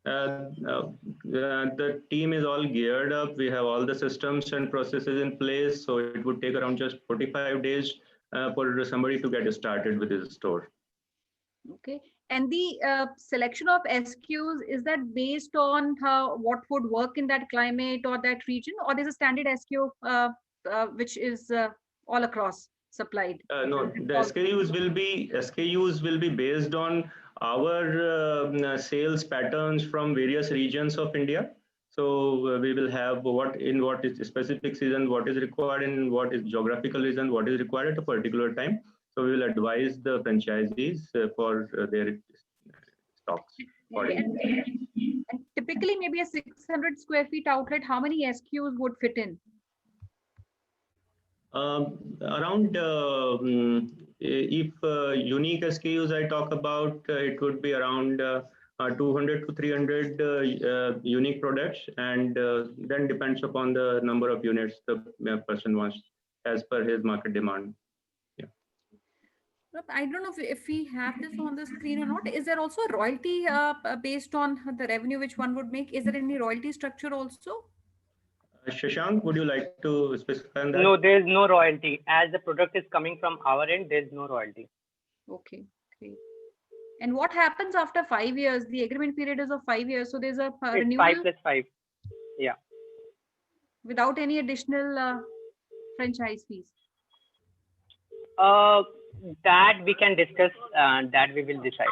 The team is all geared up. We have all the systems and processes in place. So it would take around just 45 days for somebody to get started with his store. Okay. And the selection of SKUs, is that based on what would work in that climate or that region, or there's a standard SKU which is all across supplied? No, the SKUs will be based on our sales patterns from various regions of India. So we will have what is specific season, what is required in what is geographical region, what is required at a particular time. So we will advise the franchisees for their stocks. And typically, maybe a 600 square feet outlet, how many SKUs would fit in? Around if unique SKUs I talk about, it would be around 200 to 300 unique products, and then depends upon the number of units the person wants as per his market demand. I don't know if we have this on the screen or not. Is there also a royalty based on the revenue which one would make? Is there any royalty structure also? Shashank, would you like to specify on that? No, there is no royalty. As the product is coming from our end, there is no royalty. Okay, great. And what happens after 5 years? The agreement period is of 5 years, so there's a It's renewal 5 plus 5. Yeah. without any additional franchise fees. That we can discuss. That we will decide.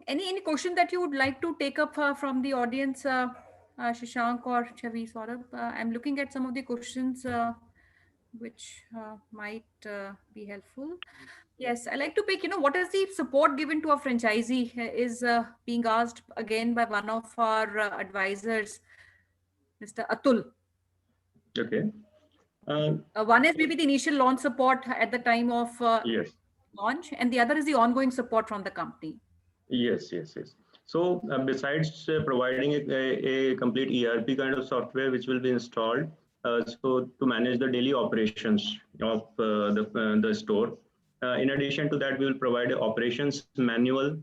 Any question that you would like to take up from the audience, Shashank or Chavi, Saurabh? I'm looking at some of the questions which might be helpful. Yes, I like to pick, what is the support given to a franchisee is being asked again by one of our advisors, Mr. Atul. Okay. One is maybe the initial launch support at the time of Yes. launch, and the other is the ongoing support from the company. Yes. So besides providing a complete ERP kind of software which will be installed, so to manage the daily operations of the store. In addition to that, we will provide an operations manual.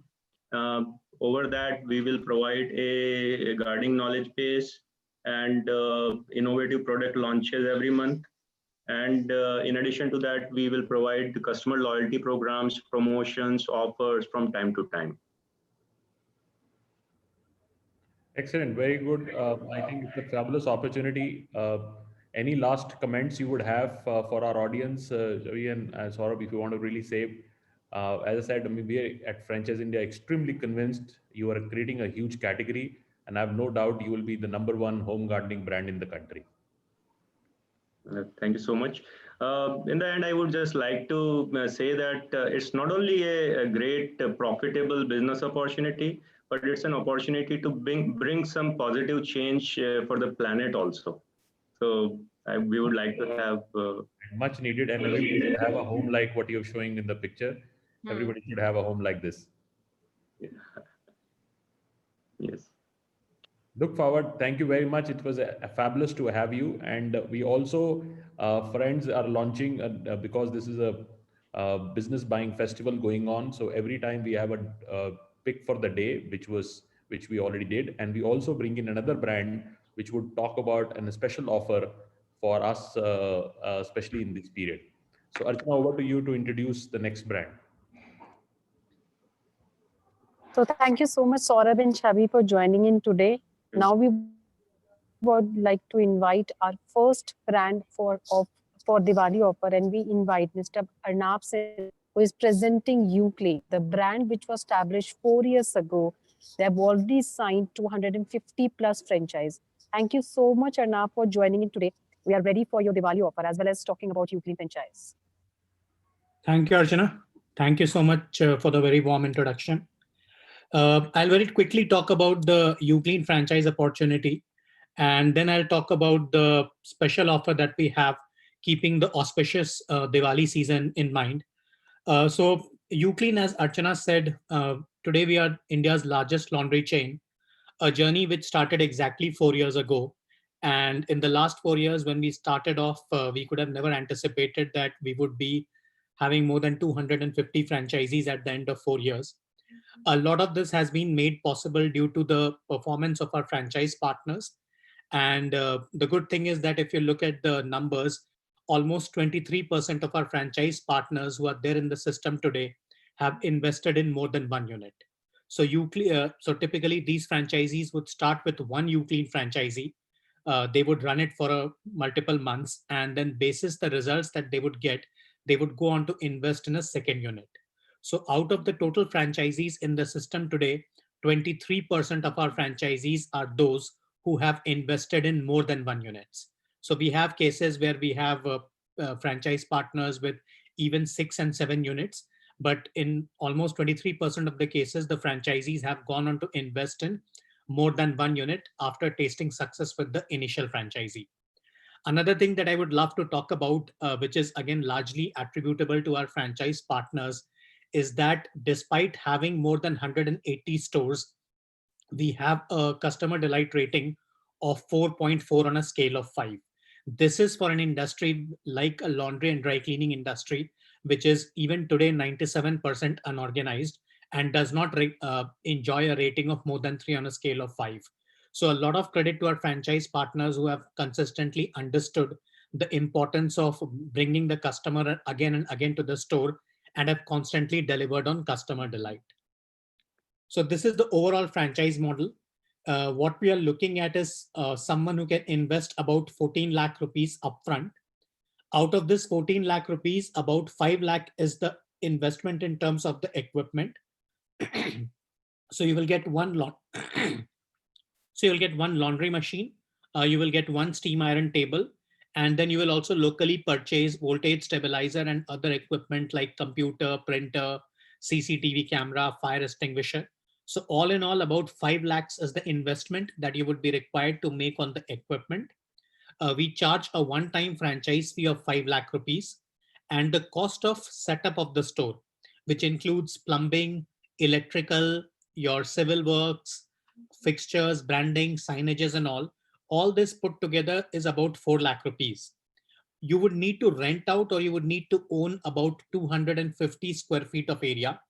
Over that, we will provide a guarding knowledge base and innovative product launches every month. And in addition to that, we will provide the customer loyalty programs, promotions, offers from time to time. Excellent, very good. I think it's a fabulous opportunity. Any last comments you would have for our audience, Javi and Saurabh, if you want to really say? As I said, I mean, we at Franchise India extremely convinced you are creating a huge category, and I have no doubt you will be the #1 home gardening brand in the country. Thank you so much. In the end, I would just like to say that it's not only a great profitable business opportunity, but it's an opportunity to bring some positive change for the planet also. So we would like to have much needed, and everybody should have a home like what you're showing in the picture. Everybody should have a home like this. Yes. Look forward. Thank you very much. It was a fabulous to have you. And we also, friends, are launching because this is a business buying festival going on. So every time we have a pick for the day, which we already did, and we also bring in another brand which would talk about a special offer for us, especially in this period. So Archana, over to you to introduce the next brand. So thank you so much, Saurabh and Chavi, for joining in today. Now we would like to invite our first brand for Diwali offer, and we invite Mr. Arnab Singh, who is presenting Uclean, the brand which was established 4 years ago. They have already signed 250 plus franchise. Thank you so much, Arnab, for joining in today. We are ready for your Diwali offer as well as talking about Uclean franchise. Thank you, Archana. Thank you so much for the very warm introduction. I'll very quickly talk about the Uclean franchise opportunity, and then I'll talk about the special offer that we have, keeping the auspicious Diwali season in mind. So Uclean, as Archana said, today we are India's largest laundry chain, a journey which started exactly 4 years ago. And in the last 4 years, when we started off, we could have never anticipated that we would be having more than 250 franchisees at the end of 4 years. A lot of this has been made possible due to the performance of our franchise partners. And the good thing is that if you look at the numbers, almost 23% of our franchise partners who are there in the system today have invested in more than one unit. So so typically these franchisees would start with one Uclean franchisee. They would run it for multiple months, and then basis the results that they would get, they would go on to invest in a second unit. So out of the total franchisees in the system today, 23% of our franchisees are those who have invested in more than one units. So we have cases where we have franchise partners with even 6 and 7 units, but in almost 23% of the cases, the franchisees have gone on to invest in more than one unit after tasting success with the initial franchisee. Another thing that I would love to talk about, which is again largely attributable to our franchise partners, is that despite having more than 180 stores, we have a customer delight rating of 4.4 on a scale of 5. This is for an industry like a laundry and dry cleaning industry, which is even today 97% unorganized and does not enjoy a rating of more than 3 on a scale of 5. So a lot of credit to our franchise partners who have consistently understood the importance of bringing the customer again and again to the store and have constantly delivered on customer delight. So this is the overall franchise model. What we are looking at is someone who can invest about 14 lakh rupees upfront. Out of this 14 lakh rupees, about 5 lakh is the investment in terms of the equipment. So you will get one lot. So you'll get one laundry machine, you will get one steam iron table, and then you will also locally purchase voltage stabilizer and other equipment like computer, printer, CCTV camera, fire extinguisher. So all in all, about 5 lakhs is the investment that you would be required to make on the equipment. We charge a one-time franchise fee of 5 lakh rupees, and the cost of setup of the store, which includes plumbing, electrical, your civil works, fixtures, branding, signages, and all this put together is about 4 lakh rupees. You would need to rent out, or you would need to own about 250 square feet of area.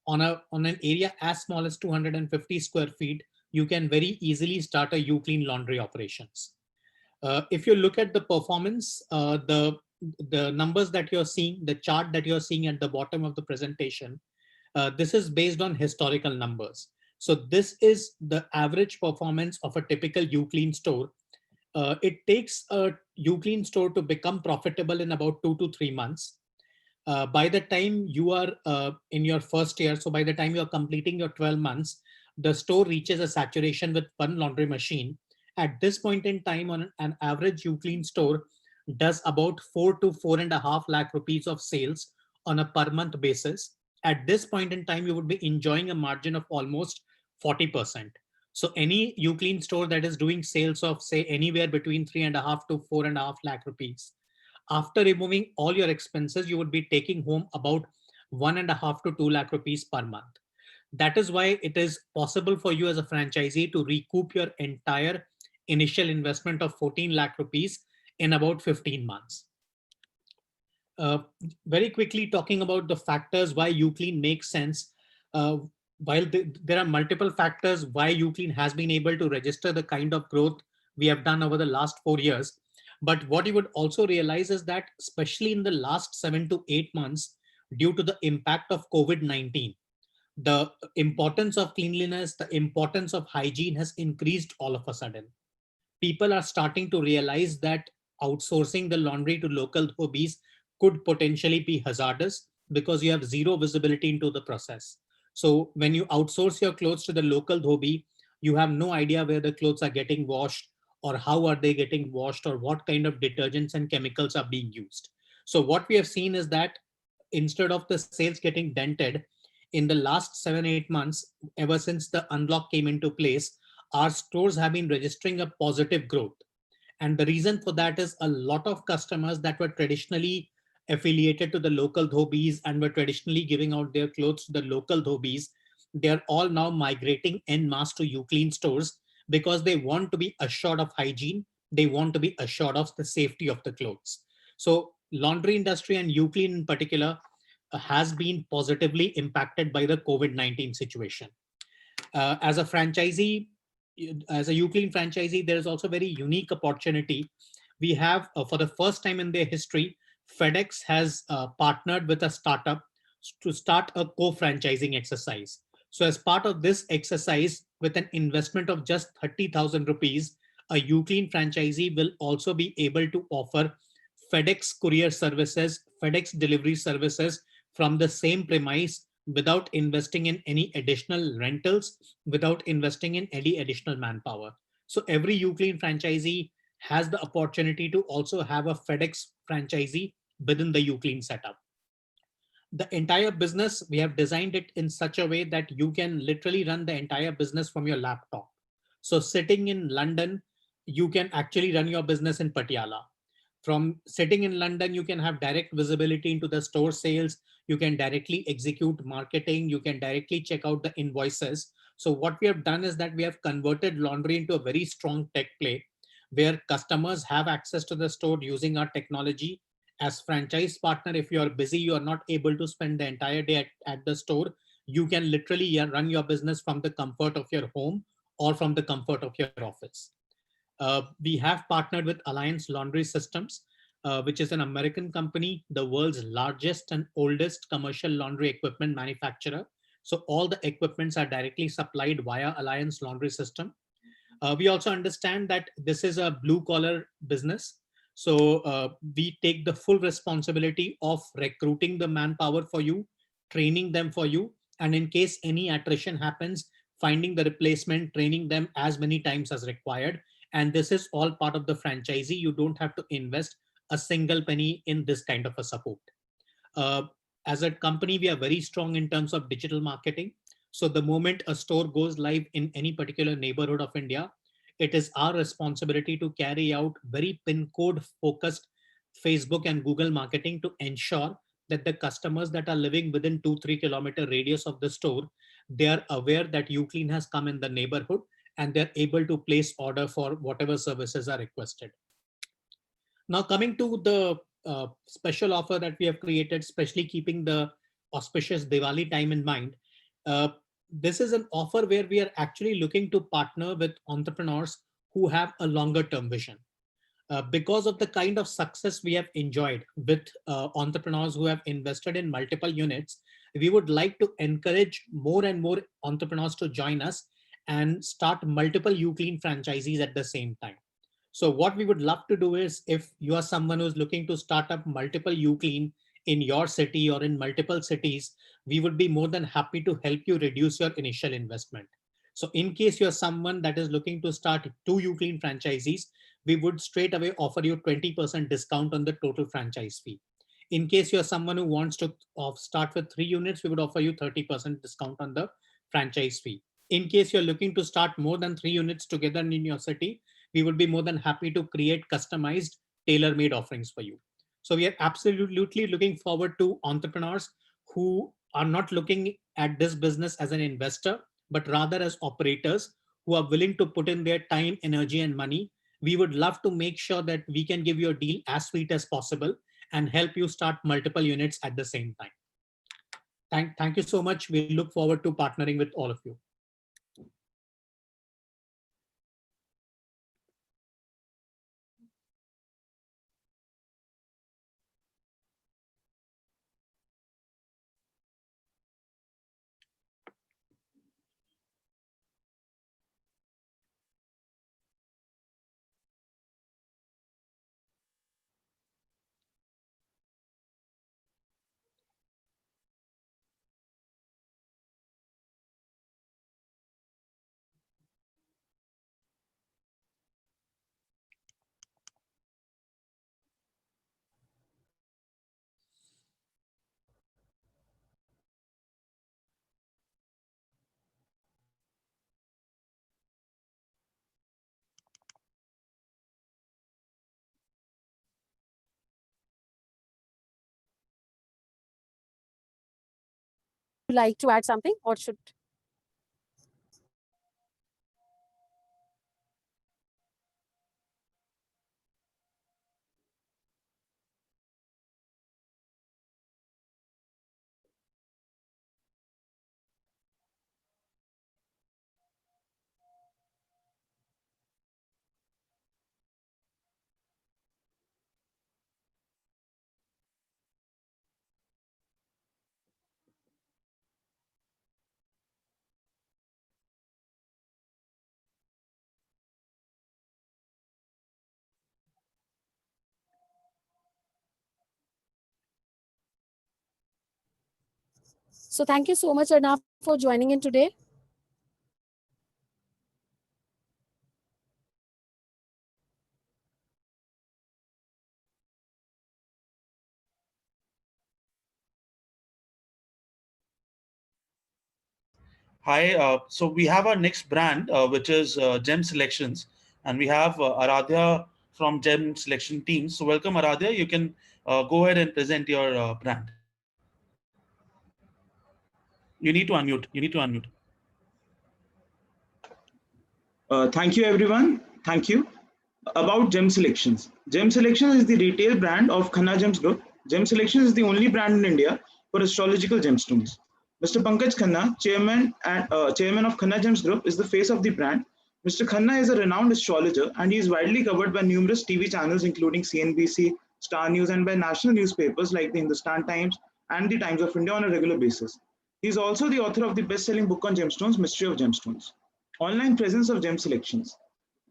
On an area as small as 250 square feet, you can very easily start a Uclean laundry operations. If you look at the performance, the numbers that you're seeing, the chart that you're seeing at the bottom of the presentation, this is based on historical numbers. So this is the average performance of a typical Uclean store. It takes a Uclean store to become profitable in about 2 to 3 months. By the time you are in your first year, so by the time you're completing your 12 months, the store reaches a saturation with one laundry machine. At this point in time, on an average Uclean store does about 4 to 4.5 lakh rupees of sales on a per month basis. At this point in time, you would be enjoying a margin of almost 40%. So any Uclean store that is doing sales of say anywhere between 3.5 to 4.5 lakh rupees, after removing all your expenses, you would be taking home about 1.5 to 2 lakh rupees per month. That is why it is possible for you as a franchisee to recoup your entire initial investment of 14 lakh rupees in about 15 months. Very quickly talking about the factors why Uclean makes sense. While there are multiple factors why Uclean has been able to register the kind of growth we have done over the last 4 years. But what you would also realize is that especially in the last 7 to 8 months, due to the impact of COVID-19, the importance of cleanliness, the importance of hygiene has increased all of a sudden. People are starting to realize that outsourcing the laundry to local dhobis could potentially be hazardous because you have zero visibility into the process. So when you outsource your clothes to the local dhobi, you have no idea where the clothes are getting washed, or how are they getting washed, or what kind of detergents and chemicals are being used. So what we have seen is that instead of the sales getting dented, in the last 7-8 months, ever since the unlock came into place, our stores have been registering a positive growth. And the reason for that is a lot of customers that were traditionally affiliated to the local dhobis and were traditionally giving out their clothes to the local dhobis, they're all now migrating en masse to Uclean stores because they want to be assured of hygiene. They want to be assured of the safety of the clothes. So laundry industry and Uclean in particular has been positively impacted by the COVID-19 situation. As a franchisee, as a Uclean franchisee, there is also a very unique opportunity. We have, for the first time in their history, FedEx has partnered with a startup to start a co-franchising exercise. So as part of this exercise, with an investment of just 30,000 rupees, a Uclean franchisee will also be able to offer FedEx courier services, FedEx delivery services from the same premise without investing in any additional rentals, without investing in any additional manpower. So every Uclean franchisee has the opportunity to also have a FedEx franchisee within the Uclean setup. The entire business, we have designed it in such a way that you can literally run the entire business from your laptop. So sitting in London, you can actually run your business in Patiala. From sitting in London, you can have direct visibility into the store sales. You can directly execute marketing. You can directly check out the invoices. So what we have done is that we have converted laundry into a very strong tech play where customers have access to the store using our technology. As franchise partner, if you are busy, you are not able to spend the entire day at the store, you can literally run your business from the comfort of your home or from the comfort of your office. We have partnered with Alliance Laundry Systems, which is an American company, the world's largest and oldest commercial laundry equipment manufacturer. So all the equipments are directly supplied via Alliance Laundry System. We also understand that this is a blue collar business. So we take the full responsibility of recruiting the manpower for you, training them for you, and in case any attrition happens, finding the replacement, training them as many times as required. And this is all part of the franchisee. You don't have to invest a single penny in this kind of a support. As a company, we are very strong in terms of digital marketing. So the moment a store goes live in any particular neighborhood of India, it is our responsibility to carry out very pin code focused Facebook and Google marketing to ensure that the customers that are living within 2-3 kilometer radius of the store, they are aware that Uclean has come in the neighborhood and they're able to place order for whatever services are requested. Now coming to the special offer that we have created, especially keeping the auspicious Diwali time in mind. This is an offer where we are actually looking to partner with entrepreneurs who have a longer term vision. Because of the kind of success we have enjoyed with entrepreneurs who have invested in multiple units, we would like to encourage more and more entrepreneurs to join us and start multiple Uclean franchisees at the same time. So what we would love to do is, if you are someone who's looking to start up multiple Uclean in your city or in multiple cities, we would be more than happy to help you reduce your initial investment. So in case you're someone that is looking to start 2 Uclean franchisees, we would straight away offer you 20% discount on the total franchise fee. In case you're someone who wants to start with 3 units, we would offer you 30% discount on the franchise fee. In case you're looking to start more than 3 units together in your city, we would be more than happy to create customized, tailor-made offerings for you. So we are absolutely looking forward to entrepreneurs who are not looking at this business as an investor, but rather as operators who are willing to put in their time, energy, and money. We would love to make sure that we can give you a deal as sweet as possible and help you start multiple units at the same time. Thank you so much. We look forward to partnering with all of you. Like to add something, or should So thank you so much, Arnav, for joining in today. Hi, so we have our next brand, which is Gem Selections, and we have Aradhya from Gem Selection team. So welcome, Aradhya. You can go ahead and present your brand. You need to unmute. You need to unmute. Thank you, everyone. Thank you. About Gem Selections. Gem Selections is the retail brand of Khanna Gems Group. Gem Selections is the only brand in India for astrological gemstones. Mr. Pankaj Khanna, chairman of Khanna Gems Group, is the face of the brand. Mr. Khanna is a renowned astrologer, and he is widely covered by numerous TV channels, including CNBC, Star News, and by national newspapers like the Hindustan Times and the Times of India on a regular basis. He is also the author of the best-selling book on gemstones, Mystery of Gemstones. Online presence of Gem Selections.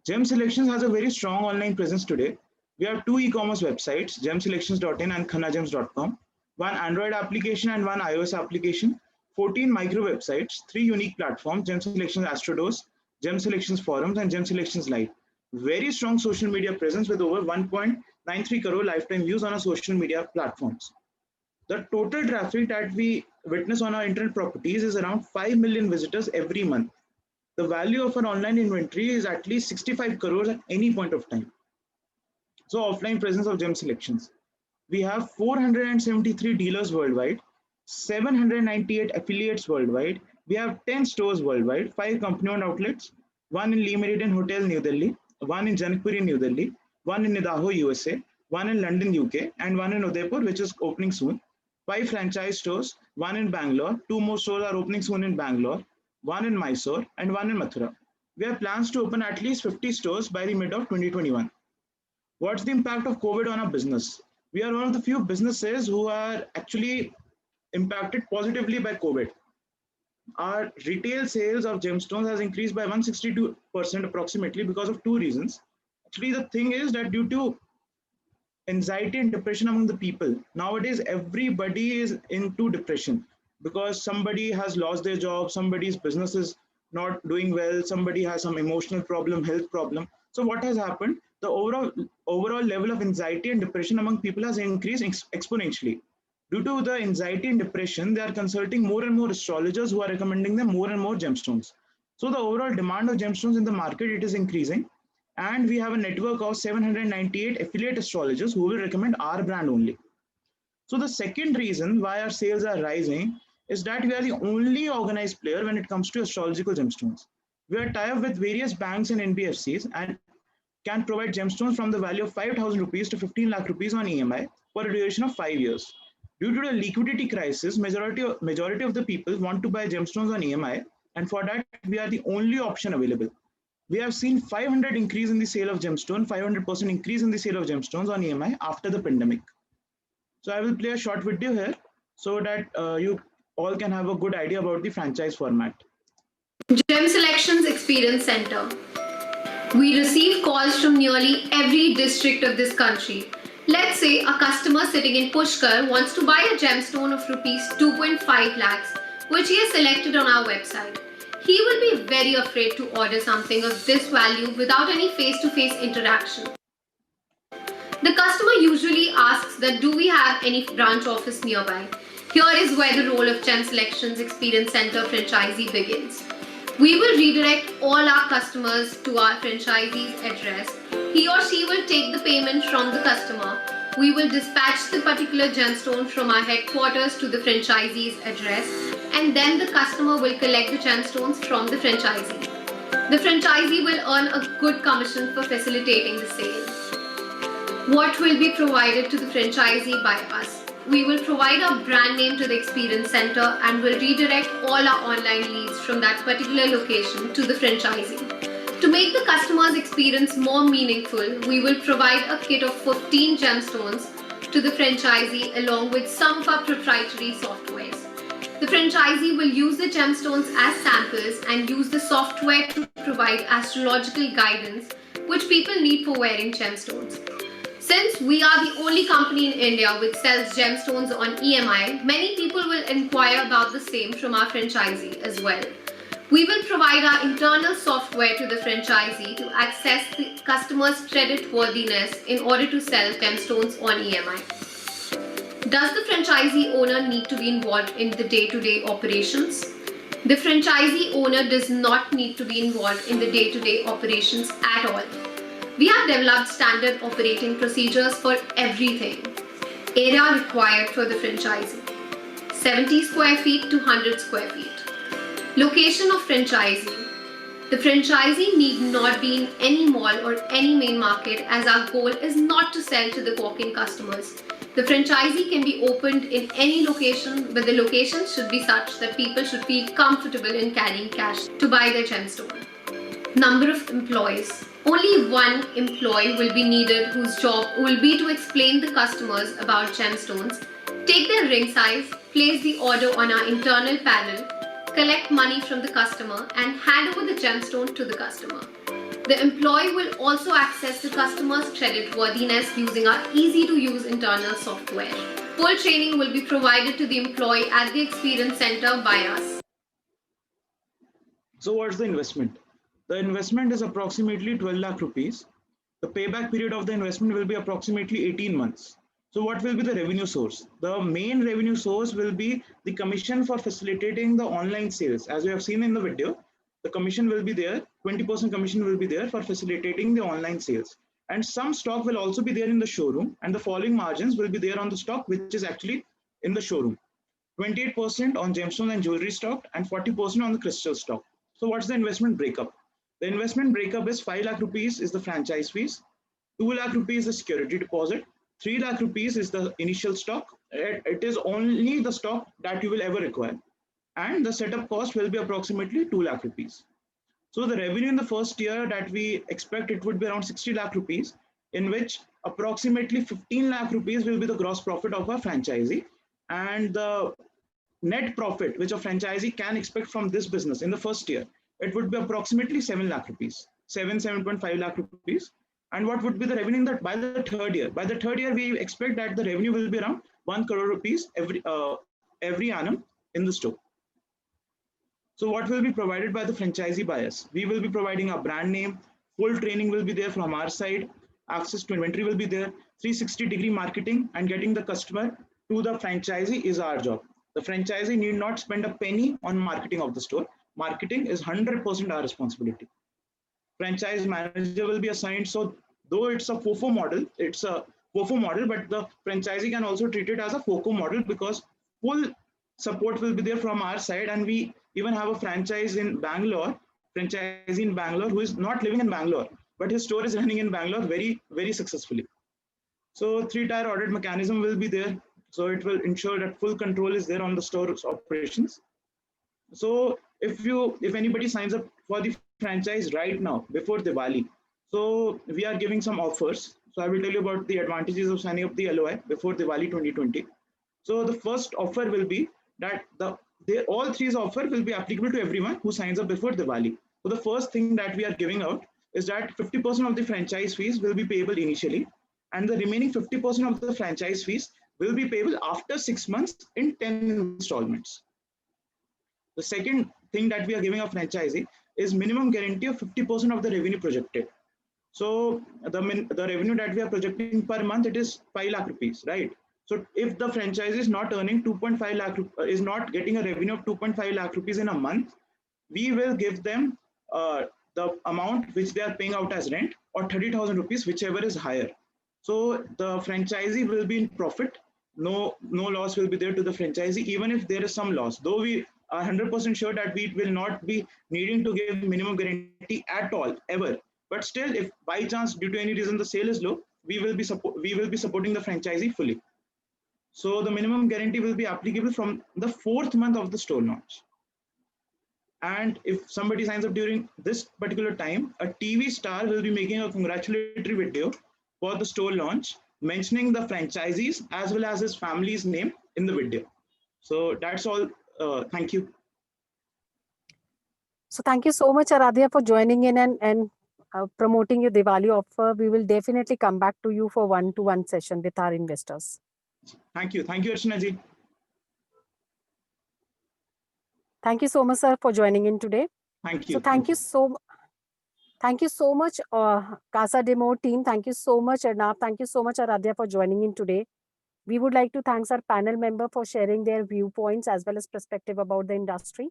Gem Selections has a very strong online presence today. We have two e-commerce websites, gemselections.in and khannagems.com, one Android application and one iOS application, 14 micro websites, 3 unique platforms, Gem Selections Astrodose, Gem Selections Forums, and Gem Selections Live. Very strong social media presence with over 1.93 crore lifetime views on our social media platforms. The total traffic that we witness on our internet properties is around 5 million visitors every month. The value of our online inventory is at least 65 crores at any point of time. So offline presence of Gem Selections. We have 473 dealers worldwide, 798 affiliates worldwide. We have 10 stores worldwide, 5 company-owned outlets, 1 in Lee Meridian Hotel, New Delhi, 1 in Janakpuri, New Delhi, 1 in Idaho, USA, 1 in London, UK, and 1 in Udaipur, which is opening soon. 5 franchise stores, 1 in Bangalore, 2 more stores are opening soon in Bangalore, 1 in Mysore, and 1 in Mathura. We have plans to open at least 50 stores by the mid of 2021. What's the impact of COVID on our business? We are one of the few businesses who are actually impacted positively by COVID. Our retail sales of gemstones has increased by 162% approximately because of 2 reasons. Actually, the thing is that due to anxiety and depression among the people, nowadays everybody is into depression because somebody has lost their job, somebody's business is not doing well, somebody has some emotional problem, health problem. So what has happened? The overall level of anxiety and depression among people has increased exponentially. Due to the anxiety and depression, they are consulting more and more astrologers who are recommending them more and more gemstones. So the overall demand of gemstones in the market, it is increasing. And we have a network of 798 affiliate astrologers who will recommend our brand only. So the second reason why our sales are rising is that we are the only organized player when it comes to astrological gemstones. We are tied up with various banks and NBFCs and can provide gemstones from the value of 5,000 rupees to 15 lakh rupees on EMI for a duration of 5 years. Due to the liquidity crisis, majority of the people want to buy gemstones on EMI, and for that, we are the only option available. We have seen 500% increase in the sale of gemstone, 500% increase in the sale of gemstones on EMI after the pandemic. So I will play a short video here so that you all can have a good idea about the franchise format. Gem Selections Experience Center. We receive calls from nearly every district of this country. Let's say a customer sitting in Pushkar wants to buy a gemstone of rupees 2.5 lakhs, which he has selected on our website. He will be very afraid to order something of this value without any face-to-face interaction. The customer usually asks that do we have any branch office nearby? Here is where the role of Gem Selections Experience Center franchisee begins. We will redirect all our customers to our franchisee's address. He or she will take the payment from the customer. We will dispatch the particular gemstone from our headquarters to the franchisee's address, and then the customer will collect the gemstones from the franchisee. The franchisee will earn a good commission for facilitating the sale. What will be provided to the franchisee by us? We will provide a brand name to the Experience Center and will redirect all our online leads from that particular location to the franchisee. To make the customer's experience more meaningful, we will provide a kit of 15 gemstones to the franchisee along with some of our proprietary softwares. The franchisee will use the gemstones as samples and use the software to provide astrological guidance which people need for wearing gemstones. Since we are the only company in India which sells gemstones on EMI, many people will inquire about the same from our franchisee as well. We will provide our internal software to the franchisee to access the customer's credit worthiness in order to sell gemstones on EMI. Does the franchisee owner need to be involved in the day-to-day operations? The franchisee owner does not need to be involved in the day-to-day operations at all. We have developed standard operating procedures for everything. Area required for the franchisee: 70 square feet to 100 square feet. Location of franchisee: the franchisee need not be in any mall or any main market, as our goal is not to sell to the walk-in customers. The franchisee can be opened in any location, but the location should be such that people should feel comfortable in carrying cash to buy their gemstone. Number of employees: only one employee will be needed, whose job will be to explain the customers about gemstones, take their ring size, place the order on our internal panel, collect money from the customer, and hand over the gemstone to the customer. The employee will also access the customer's credit worthiness using our easy-to-use internal software. Full training will be provided to the employee at the Experience Center by us. So what's the investment? The investment is approximately 12 lakh rupees. The payback period of the investment will be approximately 18 months. So what will be the revenue source? The main revenue source will be the commission for facilitating the online sales. As you have seen in the video, the commission will be there, 20% commission will be there for facilitating the online sales. And some stock will also be there in the showroom, and the following margins will be there on the stock which is actually in the showroom. 28% on gemstone and jewelry stock and 40% on the crystal stock. So what's the investment breakup? The investment breakup is 5 lakh rupees is the franchise fees, 2 lakh rupees is security deposit, 3 lakh rupees is the initial stock. It is only the stock that you will ever require. And the setup cost will be approximately 2 lakh rupees. So the revenue in the first year that we expect, it would be around 60 lakh rupees, in which approximately 15 lakh rupees will be the gross profit of our franchisee. And the net profit which a franchisee can expect from this business in the first year, it would be approximately 7 lakh rupees, 7.5 lakh rupees. And what would be the revenue in that by the third year? By the third year, we expect that the revenue will be around 1 crore rupees every annum in the store. So what will be provided by the franchisee buyers? We will be providing a brand name, full training will be there from our side, access to inventory will be there, 360-degree marketing, and getting the customer to the franchisee is our job. The franchisee need not spend a penny on marketing of the store. Marketing is 100% our responsibility. Franchise manager will be assigned. So though it's a FOFO model, but the franchisee can also treat it as a FOCO model because full support will be there from our side. And we even have a franchisee in Bangalore who is not living in Bangalore, but his store is running in Bangalore very, very successfully. So 3-tier audit mechanism will be there. So it will ensure that full control is there on the store's operations. So if anybody signs up for the franchise right now before Diwali, so we are giving some offers. So I will tell you about the advantages of signing up the LOI before Diwali 2020. So the first offer will be that all three offer will be applicable to everyone who signs up before Diwali. So the first thing that we are giving out is that 50% of the franchise fees will be payable initially, and the remaining 50% of the franchise fees will be payable after 6 months in 10 installments. The second thing that we are giving a franchisee is minimum guarantee of 50% of the revenue projected. So the revenue that we are projecting per month, it is 5 lakh rupees, right? So if the franchisee is not earning 2.5 lakh, is not getting a revenue of 2.5 lakh rupees in a month, we will give them the amount which they are paying out as rent, or 30,000 rupees, whichever is higher. So the franchisee will be in profit. No loss will be there to the franchisee, even if there is some loss. Though we are 100% sure that we will not be needing to give minimum guarantee at all, ever. But still, if by chance, due to any reason, the sale is low, we will be supporting the franchisee fully. So the minimum guarantee will be applicable from the 4th month of the store launch. And if somebody signs up during this particular time, a TV star will be making a congratulatory video for the store launch, mentioning the franchisees as well as his family's name in the video. So that's all. Thank you. So thank you so much, Aradhya, for joining in and promoting your Diwali offer, we will definitely come back to you for one-to-one session with our investors. Thank you. Thank you, Archana ji. Thank you so much, sir, for joining in today. Thank you. So thank you so much, Casa Demo team. Thank you so much, Arnav. Thank you so much, Aradhya, for joining in today. We would like to thank our panel member for sharing their viewpoints as well as perspective about the industry.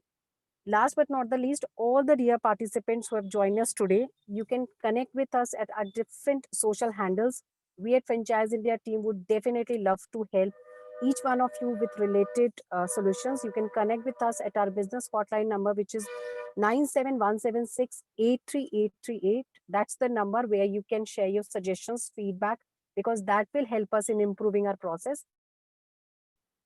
Last but not the least, all the dear participants who have joined us today, you can connect with us at our different social handles. We at Franchise India team would definitely love to help each one of you with related solutions. You can connect with us at our business hotline number, which is 97176-83838. That's the number where you can share your suggestions, feedback, because that will help us in improving our process.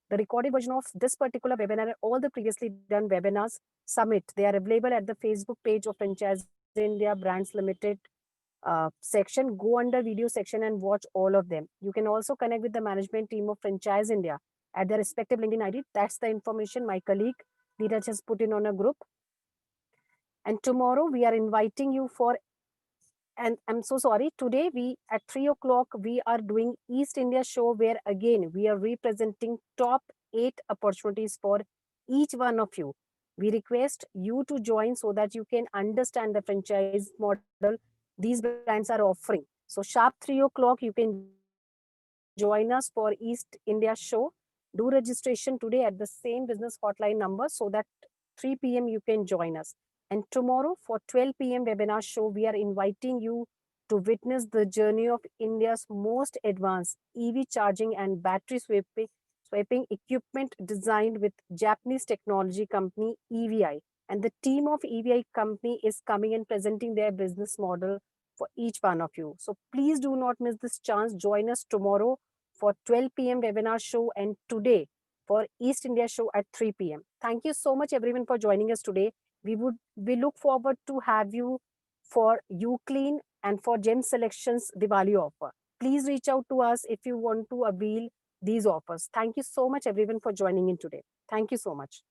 The recorded version of this particular webinar and all the previously done webinars summit, they are available at the Facebook page of Franchise India Brands Limited section. Go under video section and watch all of them. You can also connect with the management team of Franchise India at their respective LinkedIn ID. That's the information my colleague Dheeraj has put in on a group. And tomorrow we are inviting you for, and I'm so sorry, today we at 3 o'clock, we are doing East India show where again, we are representing top 8 opportunities for each one of you. We request you to join so that you can understand the franchise model these brands are offering. So sharp 3 o'clock, you can join us for East India show. Do registration today at the same business hotline number so that 3 p.m. you can join us. And tomorrow for 12 p.m. webinar show, we are inviting you to witness the journey of India's most advanced EV charging and battery swapping equipment designed with Japanese technology company EVI. And the team of EVI company is coming and presenting their business model for each one of you. So please do not miss this chance. Join us tomorrow for 12 p.m. webinar show and today for East India show at 3 p.m. Thank you so much everyone for joining us today. We look forward to have you for Uclean and for Gem Selections Diwali offer. Please reach out to us if you want to avail these offers. Thank you so much everyone for joining in today. Thank you so much.